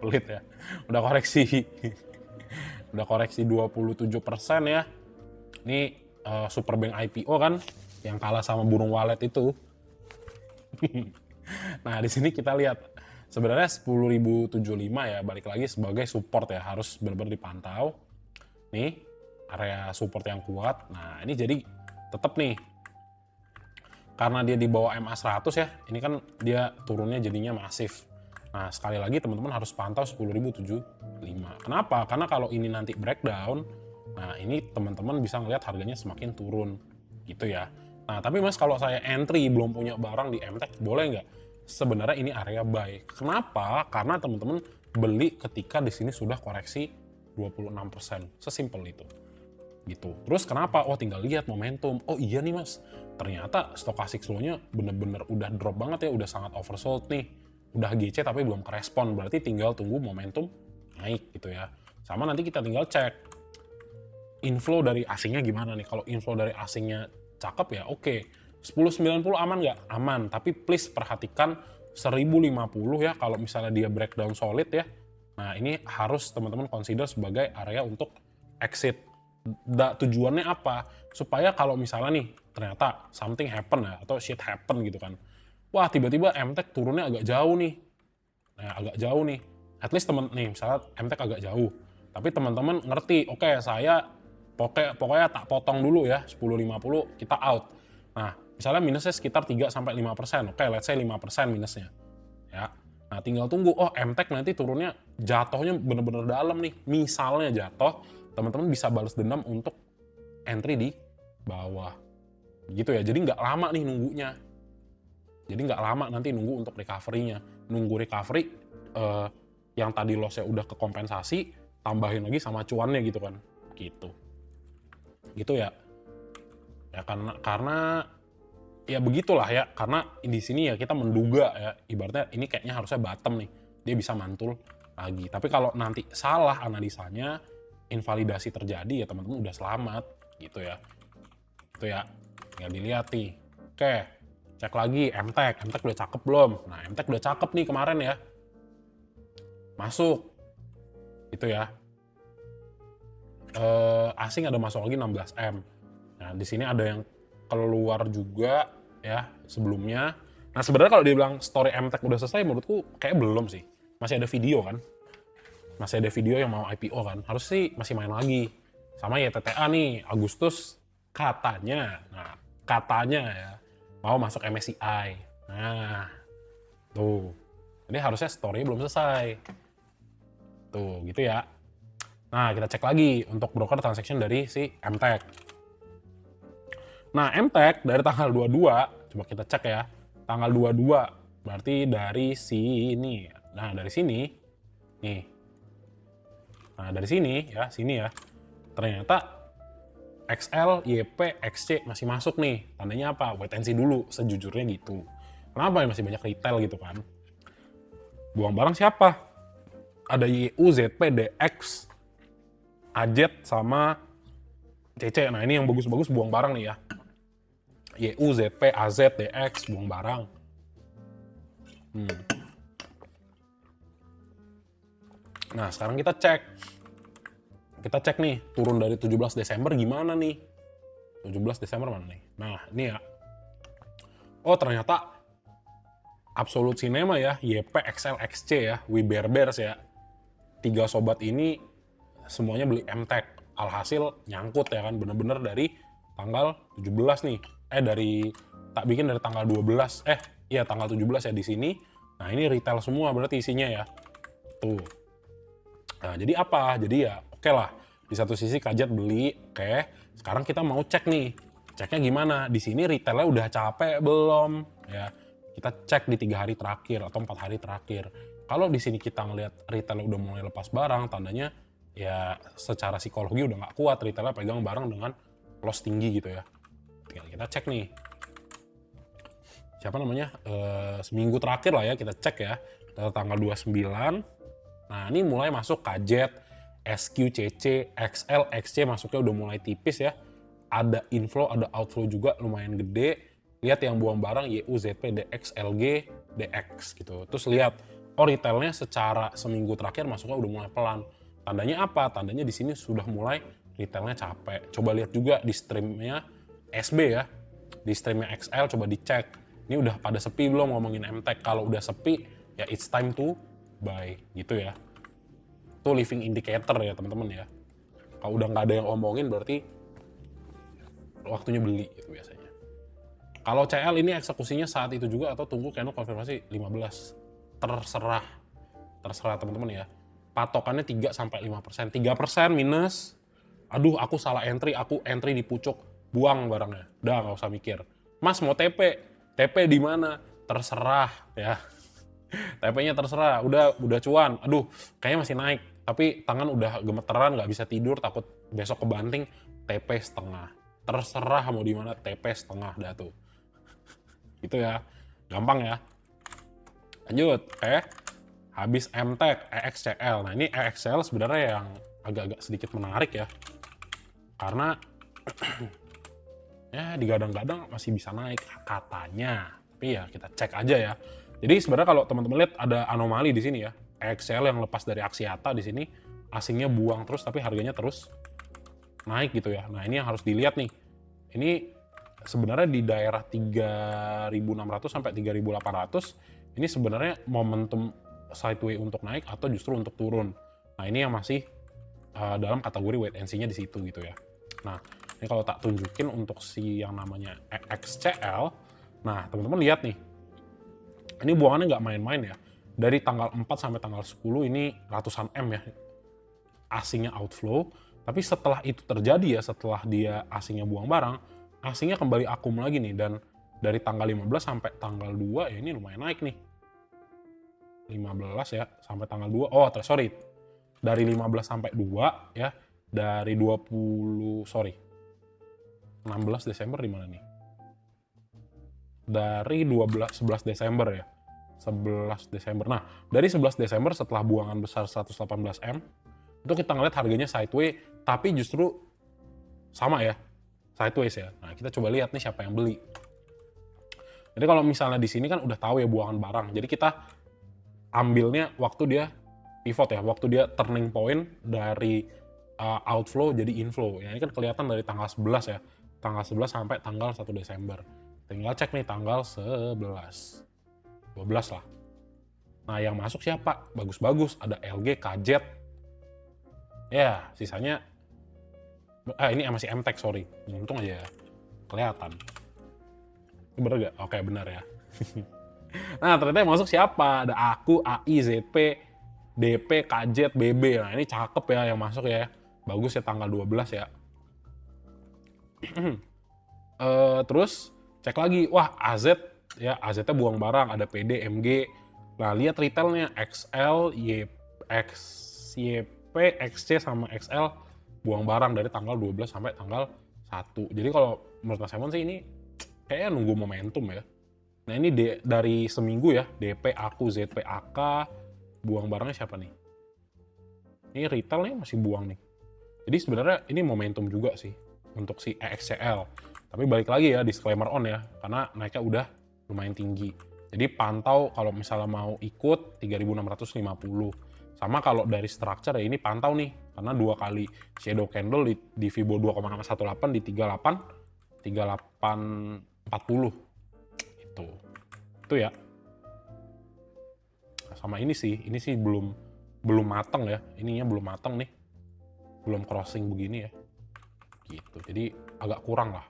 Pelit ya. Udah koreksi. Udah koreksi 27% ya. Ini Superbank IPO kan yang kalah sama burung walet itu. Nah, di sini kita lihat sebenarnya 10.075 ya, balik lagi sebagai support ya, harus benar-benar dipantau. Nih, area support yang kuat. Nah, ini jadi tetap nih karena dia di bawah MA100 ya, ini kan dia turunnya jadinya masif. Nah, sekali lagi teman-teman harus pantau 10.075. Kenapa? Karena kalau ini nanti breakdown, nah ini teman-teman bisa ngelihat harganya semakin turun gitu ya. Nah, tapi Mas kalau saya entry belum punya barang di MTech, boleh nggak? Sebenarnya ini area buy. Kenapa? Karena teman-teman beli ketika di sini sudah koreksi 26%. Sesimpel itu. Gitu. Terus kenapa? Oh, tinggal lihat momentum. Oh iya nih Mas, ternyata stochastic slow-nya bener-bener udah drop banget ya, udah sangat oversold nih. Udah GC tapi belum kerespon, berarti tinggal tunggu momentum naik gitu ya. Sama nanti kita tinggal cek inflow dari asingnya gimana nih. Kalau inflow dari asingnya cakep ya oke. 10.90 aman nggak? Aman, tapi please perhatikan 1050 ya kalau misalnya dia breakdown solid ya. Nah ini harus teman-teman consider sebagai area untuk exit. Tujuannya apa? Supaya kalau misalnya nih ternyata something happen ya, atau shit happen gitu kan. Wah tiba-tiba MTech turunnya agak jauh nih. Nah agak jauh nih. At least nih misalnya MTech agak jauh. Tapi teman-teman ngerti, oke saya pokoknya tak potong dulu ya 10.50 kita out. Nah misalnya minusnya sekitar 3-5%. Oke let's say 5% minusnya. Ya. Nah tinggal tunggu, oh MTech nanti turunnya jatuhnya bener-bener dalam nih. Misalnya jatuh, teman-teman bisa balas dendam untuk entry di bawah. Gitu ya, jadi nggak lama nih nunggunya. Jadi nggak lama nanti nunggu untuk recovery-nya. Nunggu recovery yang tadi loss-nya udah kekompensasi, tambahin lagi sama cuannya gitu kan. Gitu. Gitu ya. Ya karena ya begitulah ya, karena di sini ya kita menduga ya, ibaratnya ini kayaknya harusnya bottom nih. Dia bisa mantul lagi. Tapi kalau nanti salah analisanya, invalidasi terjadi ya teman-teman udah selamat gitu ya. Itu ya. Tinggal dilihat nih. Oke. Cek lagi MTech udah cakep belum? Nah MTech udah cakep nih kemarin ya. Masuk. Itu ya. Asing ada masuk lagi 16M. Nah di sini ada yang keluar juga ya sebelumnya. Nah sebenarnya kalau dibilang story MTech udah selesai menurutku kayak belum sih. Masih ada video kan. masih ada video yang mau IPO kan, harus sih masih main lagi. Sama YTTA nih, Agustus katanya, nah katanya ya, mau masuk MSCI. Nah, tuh. Jadi harusnya story belum selesai. Tuh, gitu ya. Nah, kita cek lagi untuk broker transaction dari si MTech. Nah, MTech dari tanggal 22, coba kita cek ya. Tanggal 22, berarti dari sini. Nah, dari sini, nih. Nah, dari sini ya. Ternyata XL, YP, XC masih masuk nih. Tandanya apa? Wait and see dulu, sejujurnya gitu. Kenapa masih banyak retail gitu kan? Buang barang siapa? Ada YU, ZP, DX, AZ, sama CC. Nah, ini yang bagus-bagus buang barang nih ya. YU, ZP, AZ, DX, buang barang. Nah, sekarang kita cek. Kita cek nih, turun dari 17 Desember gimana nih? 17 Desember mana nih? Nah, ini ya. Oh, ternyata Absolute Cinema ya, YP, XL, XC ya, We Bear Bears ya. 3 sobat ini semuanya beli MTech. Alhasil nyangkut ya kan, bener-bener dari tanggal 17 nih. Tak bikin dari tanggal 12. Iya tanggal 17 ya di sini. Nah, ini retail semua berarti isinya ya. Tuh. Nah, jadi apa? Jadi ya oke lah. Di satu sisi kajet beli, oke. Sekarang kita mau cek nih. Ceknya gimana? Di sini retailnya udah capek belum? Ya, kita cek di 3 hari terakhir atau 4 hari terakhir. Kalau di sini kita ngelihat retailnya udah mulai lepas barang, tandanya ya secara psikologi udah nggak kuat retailnya pegang barang dengan loss tinggi gitu ya. Tinggal kita cek nih. Siapa namanya? Seminggu terakhir lah ya kita cek ya. Dari tanggal 29. Nah, ini mulai masuk kajet, SQ, CC, XL, XC masuknya udah mulai tipis ya. Ada inflow, ada outflow juga lumayan gede. Lihat yang buang barang YU, ZP, DX, LG, DX gitu. Terus lihat, oh retailnya secara seminggu terakhir masuknya udah mulai pelan. Tandanya apa? Tandanya di sini sudah mulai retailnya capek. Coba lihat juga di streamnya SB ya. Di streamnya XL coba dicek. Ini udah pada sepi belum ngomongin MTech. Kalau udah sepi, ya it's time to buy gitu ya. Itu living indicator ya teman-teman ya. Kalau udah nggak ada yang ngomongin berarti waktunya beli gitu biasanya. Kalau CL ini eksekusinya saat itu juga atau tunggu candle konfirmasi 15. Terserah teman-teman ya. Patokannya 3-5%. 3% minus, aduh aku salah entry, aku entry di pucuk, buang barangnya. Udah nggak usah mikir. Mas mau TP di mana? Terserah ya. TP-nya terserah, udah cuan. Aduh, kayaknya masih naik. Tapi tangan udah gemeteran, nggak bisa tidur, takut besok kebanting. TP setengah. Terserah mau di mana, TP setengah dah tuh. Gitu ya, gampang ya. Lanjut, habis MTech, EXCL. Nah ini EXCL sebenarnya yang agak-agak sedikit menarik ya. Karena ya digadang-gadang masih bisa naik katanya. Tapi ya kita cek aja ya. Jadi sebenarnya kalau teman-teman lihat ada anomali di sini ya. EXCL yang lepas dari Axiata di sini, asingnya buang terus tapi harganya terus naik gitu ya. Nah ini yang harus dilihat nih. Ini sebenarnya di daerah 3.600 sampai 3.800 ini sebenarnya momentum sideway untuk naik atau justru untuk turun. Nah ini yang masih dalam kategori wait and see-nya di situ gitu ya. Nah ini kalau tak tunjukin untuk si yang namanya EXCL, nah teman-teman lihat nih, ini buangannya nggak main-main ya. Dari tanggal 4 sampai tanggal 10 ini ratusan M ya asingnya outflow. Tapi setelah itu terjadi ya, setelah dia asingnya buang barang, asingnya kembali akum lagi nih. Dan dari tanggal 15 sampai tanggal 2 ya ini lumayan naik nih. 15 ya sampai tanggal 2. Oh, sorry. Dari 15 sampai 2 ya. Dari 16 Desember di mana nih? Dari 11 Desember ya. 11 Desember. Nah, dari 11 Desember setelah buangan besar 118 M, itu kita ngeliat harganya sideway, tapi justru sama ya, sideways ya. Nah, kita coba lihat nih siapa yang beli. Jadi kalau misalnya di sini kan udah tahu ya buangan barang. Jadi kita ambilnya waktu dia pivot ya, waktu dia turning point dari outflow jadi inflow. Ya, ini kan kelihatan dari tanggal 11 ya. Tanggal 11 sampai tanggal 1 Desember. Tinggal cek nih tanggal 11. 12 lah. Nah, yang masuk siapa? Bagus-bagus. Ada LG, KZ, Ya, sisanya ini masih MTech, sorry. Untung aja kelihatan. Bener gak? Oke, benar ya. Nah, ternyata yang masuk siapa? Ada aku, AI, ZP, DP, KJ, BB. Nah, ini cakep ya yang masuk ya. Bagus ya tanggal 12 ya. Terus cek lagi, wah AZ ya, AZ-nya buang barang, ada PD, MG. Nah, lihat retailnya XL, X, YP, XC sama XL buang barang dari tanggal 12 sampai tanggal 1. Jadi kalau menurut Mas Emon sih ini kayaknya nunggu momentum ya. Nah, ini dari seminggu ya, DP, aku, ZP, AK, buang barangnya siapa nih? Ini retail nih masih buang nih. Jadi sebenarnya ini momentum juga sih untuk si EXCL. Tapi balik lagi ya, disclaimer on ya, karena naiknya udah lumayan tinggi. Jadi pantau kalau misalnya mau ikut 3.650. Sama kalau dari structure ya ini pantau nih, karena 2 kali shadow candle di Fibo 2,18 di 38, 3840. Itu ya. Sama ini sih belum matang ya. Ininya belum matang nih. Belum crossing begini ya. Gitu. Jadi agak kurang lah.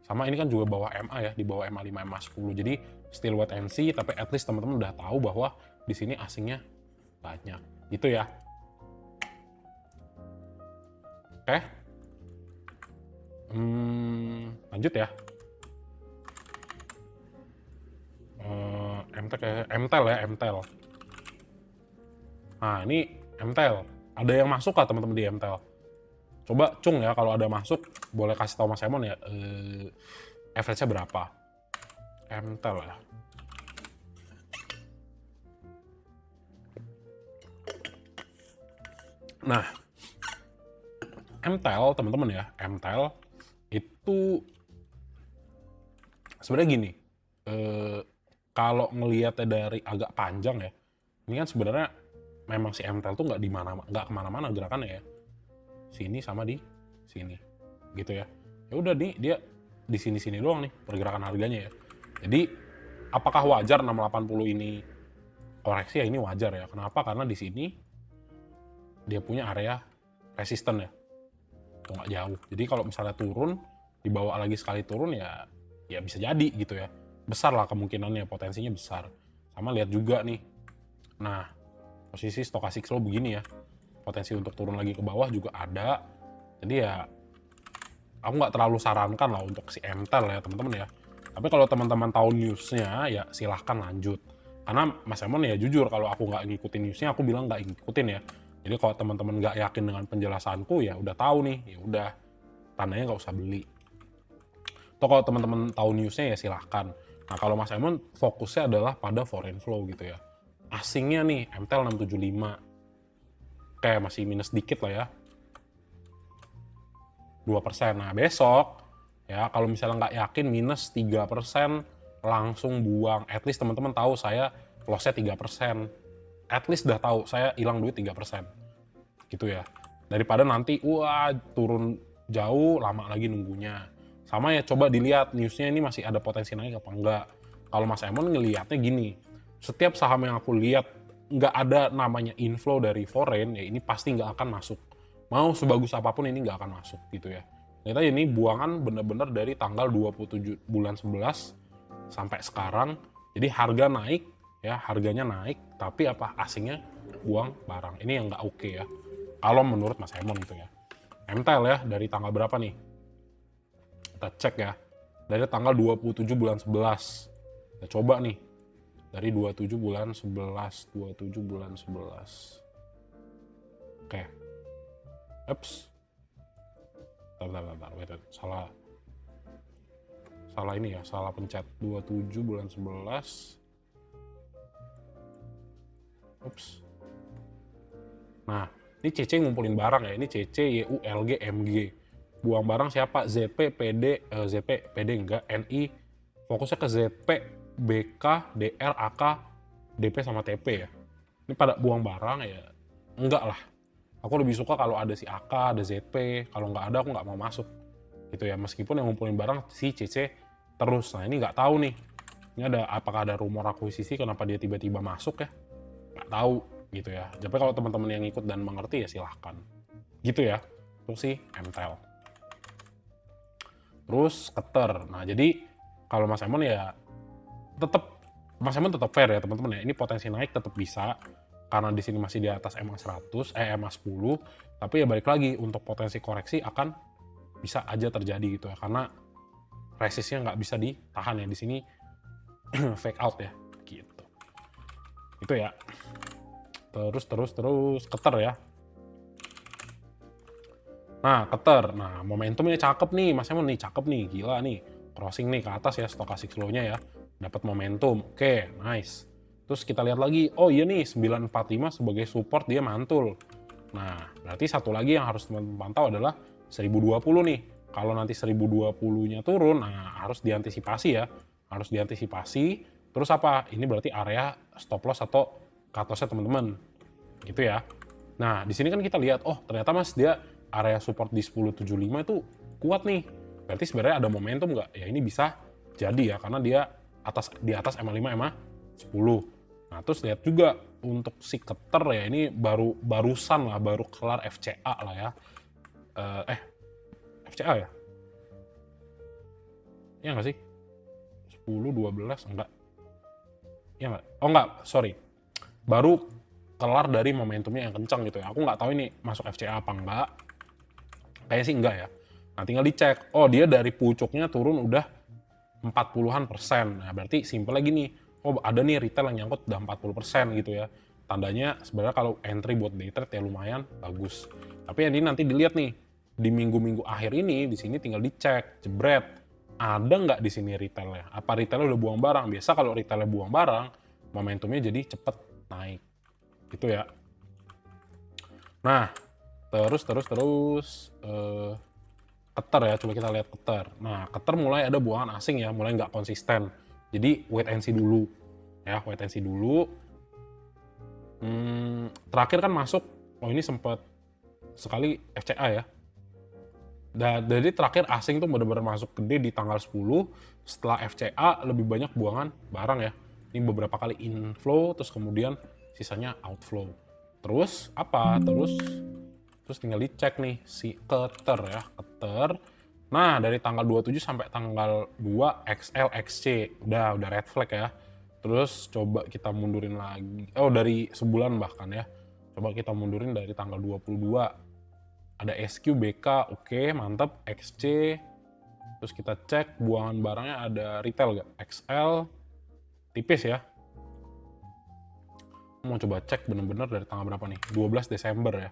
Sama ini kan juga bawah MA ya, di bawah MA 5, MA 10. Jadi still wait and see, tapi at least teman-teman udah tahu bahwa di sini asingnya banyak. Gitu ya. Oke. Lanjut ya. MTEL ya, MTEL. Nah, ini MTEL. Ada yang masuk kah teman-teman di MTEL? Coba Cung ya, kalau ada masuk boleh kasih tahu Mas Emon ya, average-nya berapa? MTEL ya. Nah, MTEL teman-teman ya, MTEL itu sebenarnya gini, kalau ngelihatnya dari agak panjang ya, ini kan sebenarnya memang si MTEL tuh nggak kemana-mana gerakannya ya. Sini sama di sini gitu ya. Ya udah nih dia di sini doang nih pergerakan harganya ya. Jadi apakah wajar 680 ini koreksi? Ya ini wajar ya. Kenapa? Karena di sini dia punya area resisten ya. Itu nggak jauh. Jadi kalau misalnya turun, dibawa lagi sekali turun ya bisa jadi gitu ya. Besar lah kemungkinannya, potensinya besar. Sama lihat juga nih. Nah, posisi stokastik slow begini ya. Potensi untuk turun lagi ke bawah juga ada. Jadi ya aku nggak terlalu sarankan lah untuk si MTEL ya teman-teman ya. Tapi kalau teman-teman tahu newsnya ya silahkan lanjut. Karena Mas Emon ya jujur kalau aku nggak ngikutin newsnya aku bilang nggak ngikutin ya. Jadi kalau teman-teman nggak yakin dengan penjelasanku ya udah tahu nih, ya udah tandanya nggak usah beli. Atau kalau teman-teman tahu newsnya ya silahkan. Nah kalau Mas Emon fokusnya adalah pada foreign flow gitu ya. Asingnya nih MTEL 675. Kayak masih minus dikit lah ya. 2%. Nah besok ya kalau misalnya nggak yakin minus 3% langsung buang. At least teman-teman tahu saya lossnya 3%. At least udah tahu saya hilang duit 3%. Gitu ya. Daripada nanti wah turun jauh lama lagi nunggunya. Sama ya coba dilihat newsnya ini masih ada potensi naik apa enggak. Kalau Mas Emon ngelihatnya gini, setiap saham yang aku lihat nggak ada namanya inflow dari foreign, ya ini pasti nggak akan masuk. Mau sebagus apapun ini nggak akan masuk gitu ya. Ternyata ini buangan bener-bener dari tanggal 27 bulan 11 sampai sekarang. Jadi harga naik, ya harganya naik, tapi apa asingnya buang barang. Ini yang nggak oke ya. Kalau menurut Mas Emon gitu ya. MTEL ya dari tanggal berapa nih? Kita cek ya. Dari tanggal 27 bulan 11. Kita coba nih. Dari 27 bulan 11, 27 bulan 11. Oke. Ups. Bentar. Wait. Salah ini ya, salah pencet. 27 bulan 11. Ups. Nah, ini CC ngumpulin barang ya. Ini CC, YU, LG, MG. Buang barang siapa? ZP, PD, ZP, PD enggak, NI. Fokusnya ke ZP, BK, DR, AK, DP sama TP ya. Ini pada buang barang ya. Enggak lah. Aku lebih suka kalau ada si AK, ada ZP. Kalau nggak ada aku nggak mau masuk. Gitu ya. Meskipun yang ngumpulin barang si CC terus. Nah ini nggak tahu nih. Ini apakah ada rumor akuisisi kenapa dia tiba-tiba masuk ya? Nggak tahu. gitu ya. Tapi kalau teman-teman yang ikut dan mengerti ya silahkan. Gitu ya. Itu sih MTEL. Terus keter. Nah, jadi kalau Mas Emon ya Mas Emon tetap fair ya teman-teman ya. Ini potensi naik tetap bisa karena di sini masih di atas MA 100, MA 10, tapi ya balik lagi untuk potensi koreksi akan bisa aja terjadi gitu ya, karena resistnya nggak bisa ditahan ya di sini. Fake out ya gitu. Itu ya. Terus keter ya. Nah, keter. Nah, momentumnya cakep nih, Mas Emon nih, cakep nih, gila nih. Crossing nih ke atas ya, stochastic slow-nya ya. Dapat momentum. Oke, nice. Terus kita lihat lagi, oh iya nih 945 sebagai support dia mantul. Nah, berarti satu lagi yang harus teman-teman pantau adalah 1020 nih. Kalau nanti 1020-nya turun, nah harus diantisipasi ya. Harus diantisipasi. Terus apa? Ini berarti area stop loss atau cut loss-nya teman-teman. Gitu ya. Nah, di sini kan kita lihat, oh ternyata Mas dia area support di 1075 itu kuat nih. Berarti sebenarnya ada momentum nggak? Ya ini bisa jadi ya, karena dia di atas MA5, MA10. Nah, terus lihat juga untuk si keter ya, ini barusan lah, baru kelar FCA lah ya. FCA ya? Iya nggak sih? 10, 12, enggak. Iya nggak? Oh nggak, sorry. Baru kelar dari momentumnya yang kencang gitu ya. Aku nggak tahu ini masuk FCA apa enggak. Kayaknya sih enggak ya. Nah, tinggal dicek. Oh, dia dari pucuknya turun udah 40-an%. Nah, berarti simpel lagi nih. Oh, ada nih retail yang nyangkut udah 40% gitu ya. Tandanya sebenarnya kalau entry buat day trade ya lumayan bagus. Tapi ini nanti dilihat nih di minggu-minggu akhir ini, di sini tinggal dicek, jebret. Ada nggak di sini retailnya? Apa retailnya udah buang barang? Biasa kalau retailnya buang barang, momentumnya jadi cepet naik. Gitu ya. Nah, terus keter ya, coba kita lihat keter. Nah, keter mulai ada buangan asing ya, mulai nggak konsisten. Jadi wait and see dulu. Ya, wait and see dulu. Terakhir kan masuk, oh ini sempat sekali FCA ya. Jadi terakhir asing tuh benar-benar masuk gede di tanggal 10, setelah FCA lebih banyak buangan barang ya. Ini beberapa kali inflow, terus kemudian sisanya outflow. Terus apa? Terus tinggal dicek nih si keter ya, keter. Nah, dari tanggal 27 sampai tanggal 2 XL XC udah red flag ya. Terus coba kita mundurin lagi. Oh, dari sebulan bahkan ya. Coba kita mundurin dari tanggal 22. Ada SQ BK, oke, mantap. XC. Terus kita cek buangan barangnya ada retail gak? XL tipis ya. Mau coba cek bener-bener dari tanggal berapa nih? 12 Desember ya.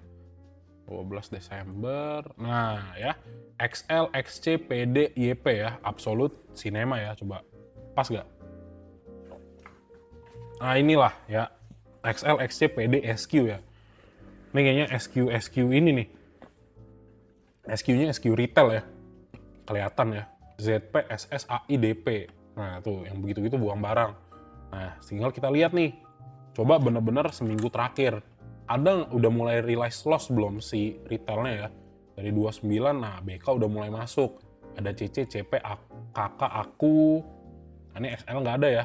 12 Desember. Nah, ya. XL, XC, PD, YP ya. Absolute Cinema ya. Coba. Pas gak? Nah, inilah ya. XL, XC, PD, SQ ya. Ini kayaknya SQ ini nih. SQ-nya SQ retail ya. Kelihatan ya. ZP, SS, AI, DP. Nah, tuh yang begitu-gitu buang barang. Nah, tinggal kita lihat nih. Coba bener-bener seminggu terakhir. Ada udah mulai realize loss belum si retailnya ya? Dari 29, nah BK udah mulai masuk. Ada CC, CP, KK, aku. Nah, ini XL nggak ada ya.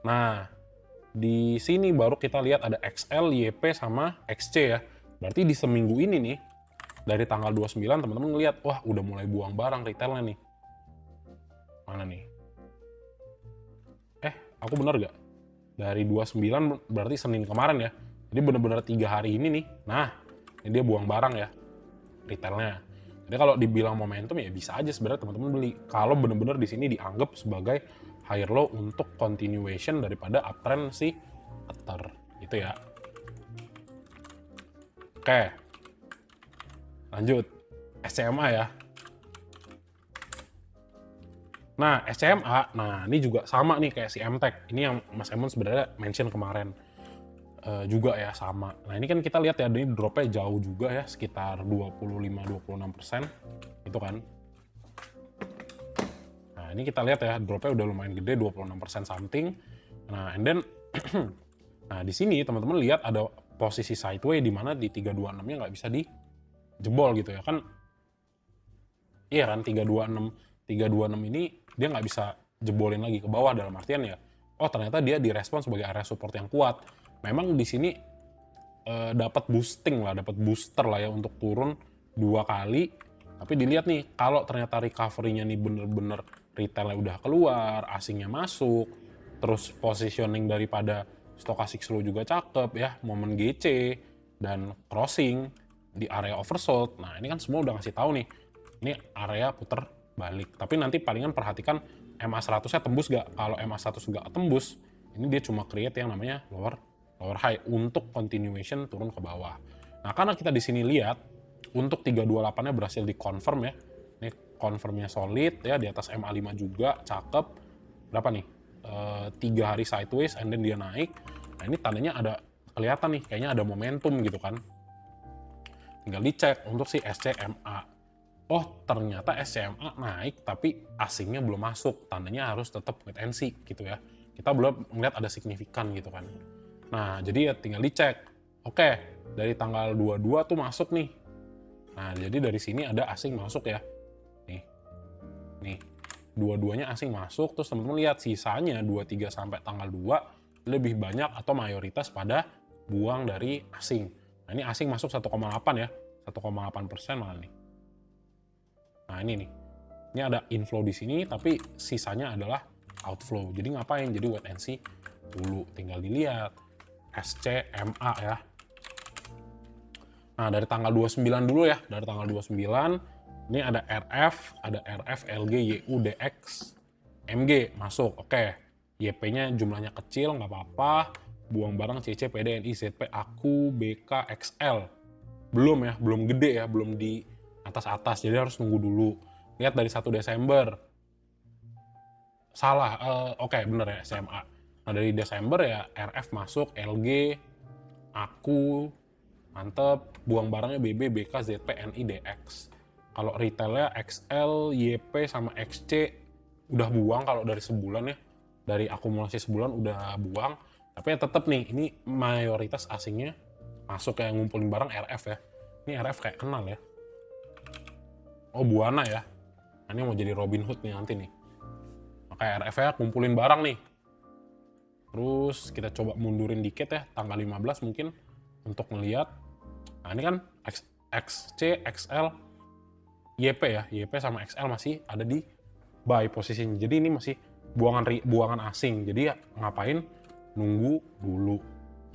Nah, di sini baru kita lihat ada XL, YP, sama XC ya. Berarti di seminggu ini nih, dari tanggal 29 teman-teman ngeliat, wah udah mulai buang barang retailnya nih. Mana nih? Aku bener gak? Dari 29 berarti Senin kemarin ya. Jadi bener-bener 3 hari ini nih. Nah, ini dia buang barang ya, retailnya. Jadi kalau dibilang momentum ya bisa aja sebenarnya teman-teman beli. Kalau bener-bener di sini dianggap sebagai higher low untuk continuation daripada uptrend si Ether. Gitu ya. Oke. Lanjut. SCMA ya. Nah, SCMA, nah ini juga sama nih kayak si MTech. Ini yang Mas Emon sebenarnya mention kemarin. Juga ya sama. Nah ini kan kita lihat ya, ini dropnya jauh juga ya, sekitar 25-26%. Itu kan. Nah ini kita lihat ya, dropnya udah lumayan gede, 26% something. Nah, and then, nah di sini teman-teman lihat ada posisi sideways di mana di 326-nya nggak bisa dijebol gitu ya kan. Iya kan, 326 ini dia nggak bisa jebolin lagi ke bawah, dalam artian ya, oh ternyata dia direspon sebagai area support yang kuat. Memang di sini dapat boosting lah, dapat booster lah ya untuk turun 2 kali. Tapi dilihat nih, kalau ternyata recovery-nya nih bener-bener retailnya udah keluar, asingnya masuk, terus positioning daripada stochastic slow juga cakep ya, momen GC dan crossing di area oversold. Nah ini kan semua udah ngasih tahu nih, ini area puter balik. Tapi nanti palingan perhatikan MA100-nya tembus gak? Kalau MA100 gak tembus, ini dia cuma create yang namanya lower high untuk continuation turun ke bawah. Nah karena kita di sini lihat untuk 328-nya berhasil dikonfirm ya. Ini confirmnya solid ya, di atas MA5 juga cakep. Berapa nih? 3 hari sideways and then dia naik. Nah ini tandanya ada kelihatan nih, kayaknya ada momentum gitu kan. Tinggal dicek untuk si SCMA. Oh ternyata SCMA naik tapi asingnya belum masuk, tandanya harus tetap wait and see gitu ya. Kita belum melihat ada signifikan gitu kan. Nah jadi ya tinggal dicek. Oke, dari tanggal 22 tuh masuk nih. Nah jadi dari sini ada asing masuk ya. Nih, dua-duanya asing masuk, terus teman-teman lihat sisanya 23 sampai tanggal 2 lebih banyak atau mayoritas pada buang dari asing. Nah ini asing masuk 1,8 ya, 1,8% malah nih. Nah ini nih, ini ada inflow di sini, tapi sisanya adalah outflow. Jadi ngapain? Jadi wait and see dulu, tinggal dilihat SCMA ya. Nah dari tanggal 29 dulu ya, dari tanggal 29 ini ada RF, LG, YU, DX, MG masuk, oke. YP-nya jumlahnya kecil, nggak apa-apa. Buang barang CC, PD, NI, ZP, AKU, BK, XL. Belum ya, belum gede ya, belum di atas-atas, jadi harus nunggu dulu. Lihat dari 1 Desember. Salah, oke bener ya, SMA. Nah dari Desember ya, RF masuk, LG, AKU, mantep. Buang barangnya BB, BK, ZP, NI, DX. Kalau retailnya XL, YP, sama XC udah buang kalau dari sebulan ya. Dari akumulasi sebulan udah buang. Tapi ya tetap nih, ini mayoritas asingnya masuk kayak ngumpulin barang RF ya. Ini RF kayak kenal ya. Oh Buana ya. Nah, ini mau jadi Robin Hood nih nanti nih. Makanya RF ya kumpulin barang nih. Terus kita coba mundurin dikit ya, tanggal 15 mungkin untuk ngeliat. Nah ini kan XC, XL, YP ya, YP sama XL masih ada di buy posisinya. Jadi ini masih buangan asing. Jadi ya ngapain nunggu dulu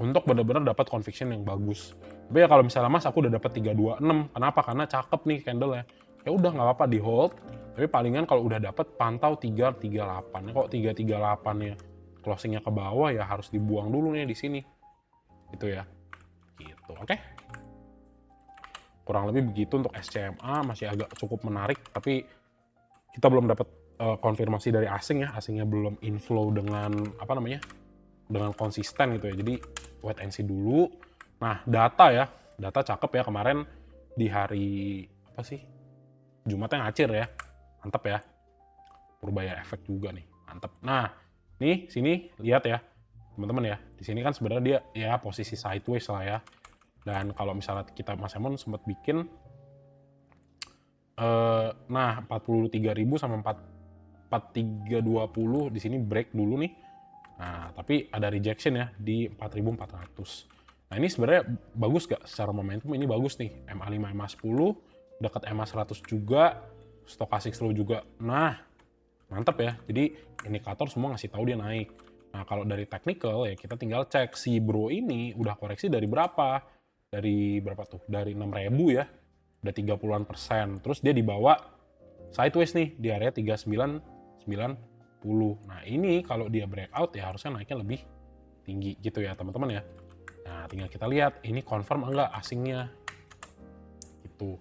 untuk benar-benar dapat conviction yang bagus. Tapi ya kalau misalnya Mas aku udah dapat 326, kenapa? Karena cakep nih candle ya. Ya udah nggak apa-apa di hold. Tapi palingan kalau udah dapat pantau 338. Kok 338-nya closingnya ke bawah ya harus dibuang dulu nih di sini. Gitu ya. Gitu. Oke. Kurang lebih begitu untuk SCMA, masih agak cukup menarik, tapi kita belum dapat konfirmasi dari asing ya, asingnya belum inflow dengan apa namanya, dengan konsisten gitu ya. Jadi wait and see dulu. Nah data ya, data cakep ya kemarin di hari apa sih, Jumatnya ngacir ya, mantep ya. Purbaya efek juga nih, mantep. Nah nih sini lihat ya teman-teman ya, di sini kan sebenarnya dia ya posisi sideways lah ya. Dan kalau misalnya kita Mas Emon sempat bikin, nah 43.000 sama 4320 di sini break dulu nih. Nah tapi ada rejection ya di 4.400. Nah ini sebenarnya bagus gak secara momentum? Ini bagus nih, MA5, MA10, dekat MA100 juga, stochastic slow juga. Nah mantap ya, jadi indikator semua ngasih tahu dia naik. Nah kalau dari technical ya kita tinggal cek si bro ini udah koreksi dari berapa. Dari berapa tuh? Dari 6.000 ya, udah 30-an persen. Terus dia dibawa sideways nih di area 3990. Nah ini kalau dia breakout ya harusnya naiknya lebih tinggi gitu ya teman-teman ya. Nah tinggal kita lihat ini confirm enggak asingnya. Gitu.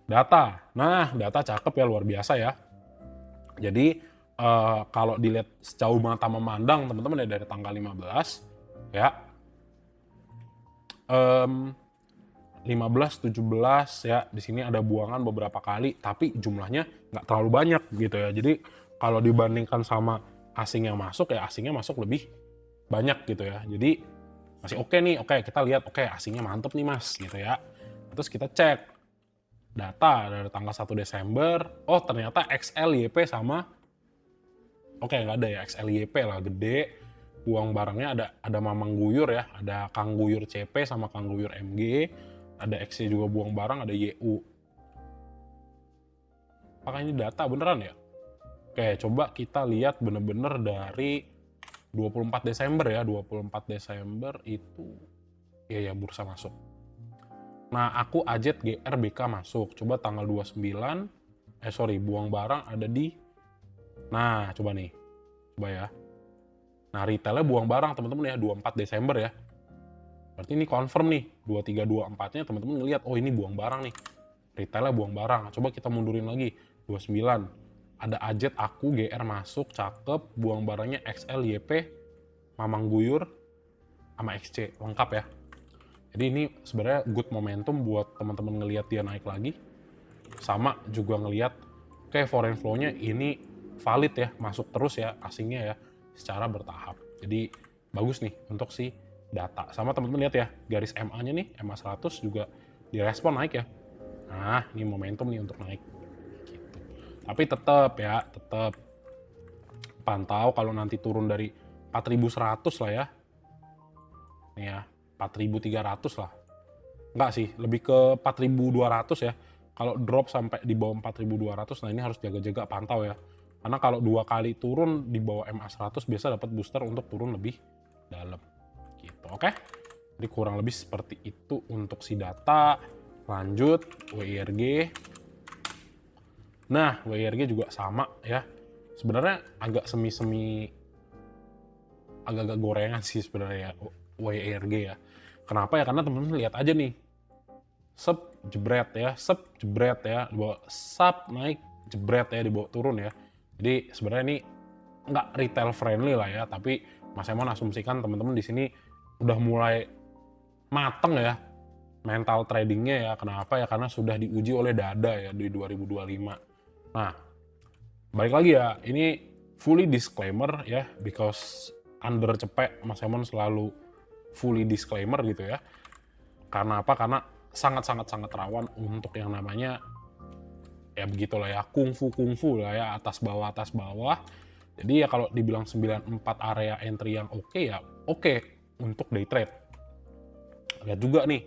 Data. Nah data cakep ya, luar biasa ya. Jadi kalau dilihat sejauh mata memandang teman-teman ya dari tanggal 15 ya. 15, 17 ya, di sini ada buangan beberapa kali, tapi jumlahnya nggak terlalu banyak gitu ya. Jadi kalau dibandingkan sama asing yang masuk ya, asingnya masuk lebih banyak gitu ya. Jadi masih oke nih, oke kita lihat, oke asingnya mantep nih mas gitu ya. Terus kita cek data dari tanggal 1 Desember, oh ternyata XL, YP sama, oke nggak ada ya, XL, YP lah gede. buang barangnya ada Mamang Guyur ya, ada Kang Guyur CP sama Kang Guyur MG, ada XC juga buang barang, ada YU. Apakah ini data beneran ya? Oke, coba kita lihat bener-bener dari 24 Desember ya, 24 Desember itu ya bursa masuk. Nah, aku AZ GRBK masuk. Coba tanggal 29, buang barang ada di, nah coba nih, coba ya. Nah, retailnya buang barang teman-teman ya, 24 Desember ya. Berarti ini confirm nih, 23, 24-nya teman-teman ngelihat, oh ini buang barang nih. Retailnya buang barang. Coba kita mundurin lagi, 29. Ada AZ aku GR masuk, cakep, buang barangnya XL, YP, Mamang Guyur, sama XC, lengkap ya. Jadi ini sebenarnya good momentum buat teman-teman ngelihat dia naik lagi. Sama juga ngelihat, oke foreign flow-nya ini valid ya, masuk terus ya asingnya ya, secara bertahap. Jadi bagus nih untuk si data. Sama teman-teman lihat ya, garis MA-nya nih, MA 100 juga direspon naik ya. Nah, ini momentum nih untuk naik. Tapi tetap pantau kalau nanti turun dari 4.100 lah ya. Nih ya, 4.300 lah. Enggak sih, lebih ke 4.200 ya. Kalau drop sampai di bawah 4.200, nah ini harus jaga-jaga pantau ya. Karena kalau 2 kali turun di bawah MA 100 biasa dapat booster untuk turun lebih dalam. Gitu, oke? Jadi kurang lebih seperti itu untuk si data. Lanjut, WIRG. Nah, WIRG juga sama ya. Sebenarnya agak agak-agak gorengan sih sebenarnya ya, WIRG ya. Kenapa ya? Karena teman-teman lihat aja nih. Jebret ya, jebret ya, dibawa naik, jebret ya, dibawa turun ya. Jadi sebenarnya ini nggak retail friendly lah ya, tapi Mas Emon asumsikan teman-teman di sini udah mulai mateng ya mental tradingnya ya. Kenapa ya? Karena sudah diuji oleh Dada ya di 2025. Nah, balik lagi ya, ini fully disclaimer ya, because under cepet Mas Emon selalu fully disclaimer gitu ya. Karena apa? Karena sangat rawan untuk yang namanya ya begitulah ya, kungfu lah ya, atas bawah. Jadi ya kalau dibilang 94 area entry yang oke ya oke untuk day trade. Lihat juga nih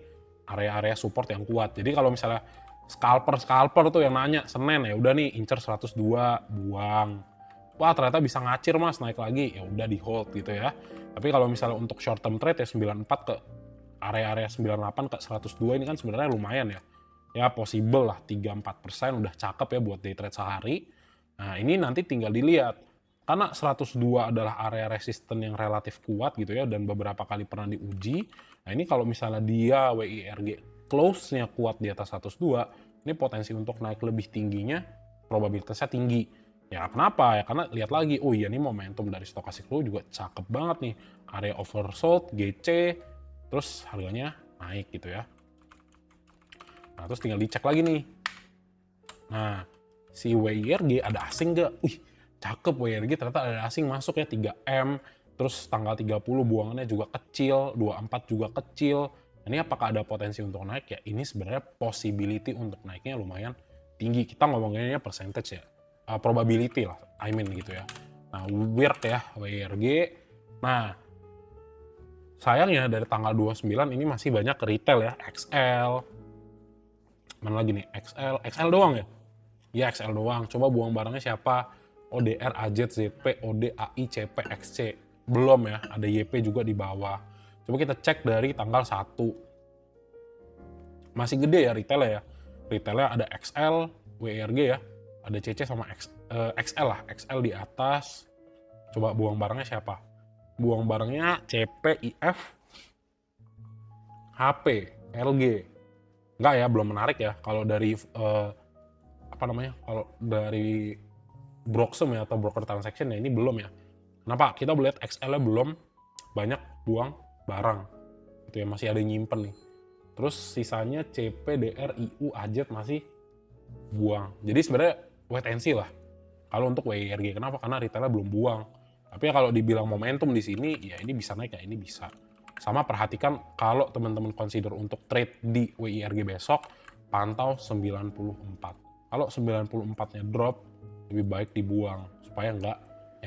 area-area support yang kuat. Jadi kalau misalnya scalper tuh yang nanya Senin ya udah nih incer 102 buang. Wah ternyata bisa ngacir mas naik lagi, ya udah di hold gitu ya. Tapi kalau misalnya untuk short term trade ya 94 ke area-area 98 ke 102 ini kan sebenarnya lumayan ya. Ya possible lah 3-4% udah cakep ya buat day trade sehari. Nah ini nanti tinggal dilihat. Karena 102 adalah area resisten yang relatif kuat gitu ya dan beberapa kali pernah diuji. Nah ini kalau misalnya dia WIRG close-nya kuat di atas 102, ini potensi untuk naik lebih tingginya probabilitasnya tinggi. Ya kenapa? Ya karena lihat lagi, oh iya nih momentum dari stochastic flow juga cakep banget nih. Area oversold, GC, terus harganya naik gitu ya. Nah terus tinggal dicek lagi nih. Nah si WIRG ada asing nggak? Wih cakep WIRG ternyata ada asing masuk ya 3M. Terus tanggal 30 buangannya juga kecil, 24 juga kecil. Ini apakah ada potensi untuk naik ya? Ini sebenarnya possibility untuk naiknya lumayan tinggi. Kita ngomonginnya percentage ya. Probability lah, I mean gitu ya. Nah, weird ya, WIRG. Nah, sayangnya dari tanggal 29 ini masih banyak ke retail ya. XL. Mana lagi nih? XL doang ya? Ya, XL doang. Coba buang barangnya siapa? ODR, AZ, ZP, OD, AI, CP, XC. Belum ya, ada YP juga di bawah. Coba kita cek dari tanggal 1. Masih gede ya retailnya ya. Retailnya ada XL, WIRG ya. Ada CC sama XL lah. XL di atas. Coba buang barangnya siapa? Buang barangnya CP, IF, HP, LG. Enggak ya, belum menarik ya. Kalau dari kalau dari Broxem ya atau broker transaction ya ini belum ya. Kenapa? Kita lihat XL-nya belum banyak buang barang. Itu ya masih ada yang nyimpen nih. Terus sisanya CP, DR, IU, AZ masih buang. Jadi sebenarnya wait and see lah. Kalau untuk WIRG kenapa? Karena retailnya belum buang. Tapi ya kalau dibilang momentum di sini ya ini bisa naik ya ini bisa. Sama perhatikan kalau teman-teman consider untuk trade di WIRG besok pantau 94. Kalau 94-nya drop lebih baik dibuang supaya nggak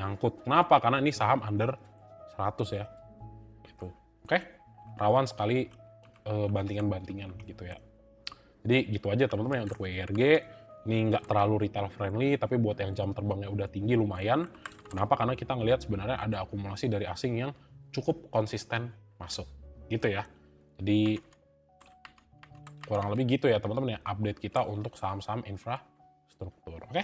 nyangkut. Kenapa? Karena ini saham under 100 ya. Gitu. Oke, rawan sekali bantingan-bantingan gitu ya. Jadi gitu aja teman-teman ya untuk WIRG. Ini nggak terlalu retail friendly, tapi buat yang jam terbangnya udah tinggi lumayan. Kenapa? Karena kita ngelihat sebenarnya ada akumulasi dari asing yang cukup konsisten masuk. Gitu ya. Jadi kurang lebih gitu ya teman-teman ya update kita untuk saham-saham infrastruktur. Oke?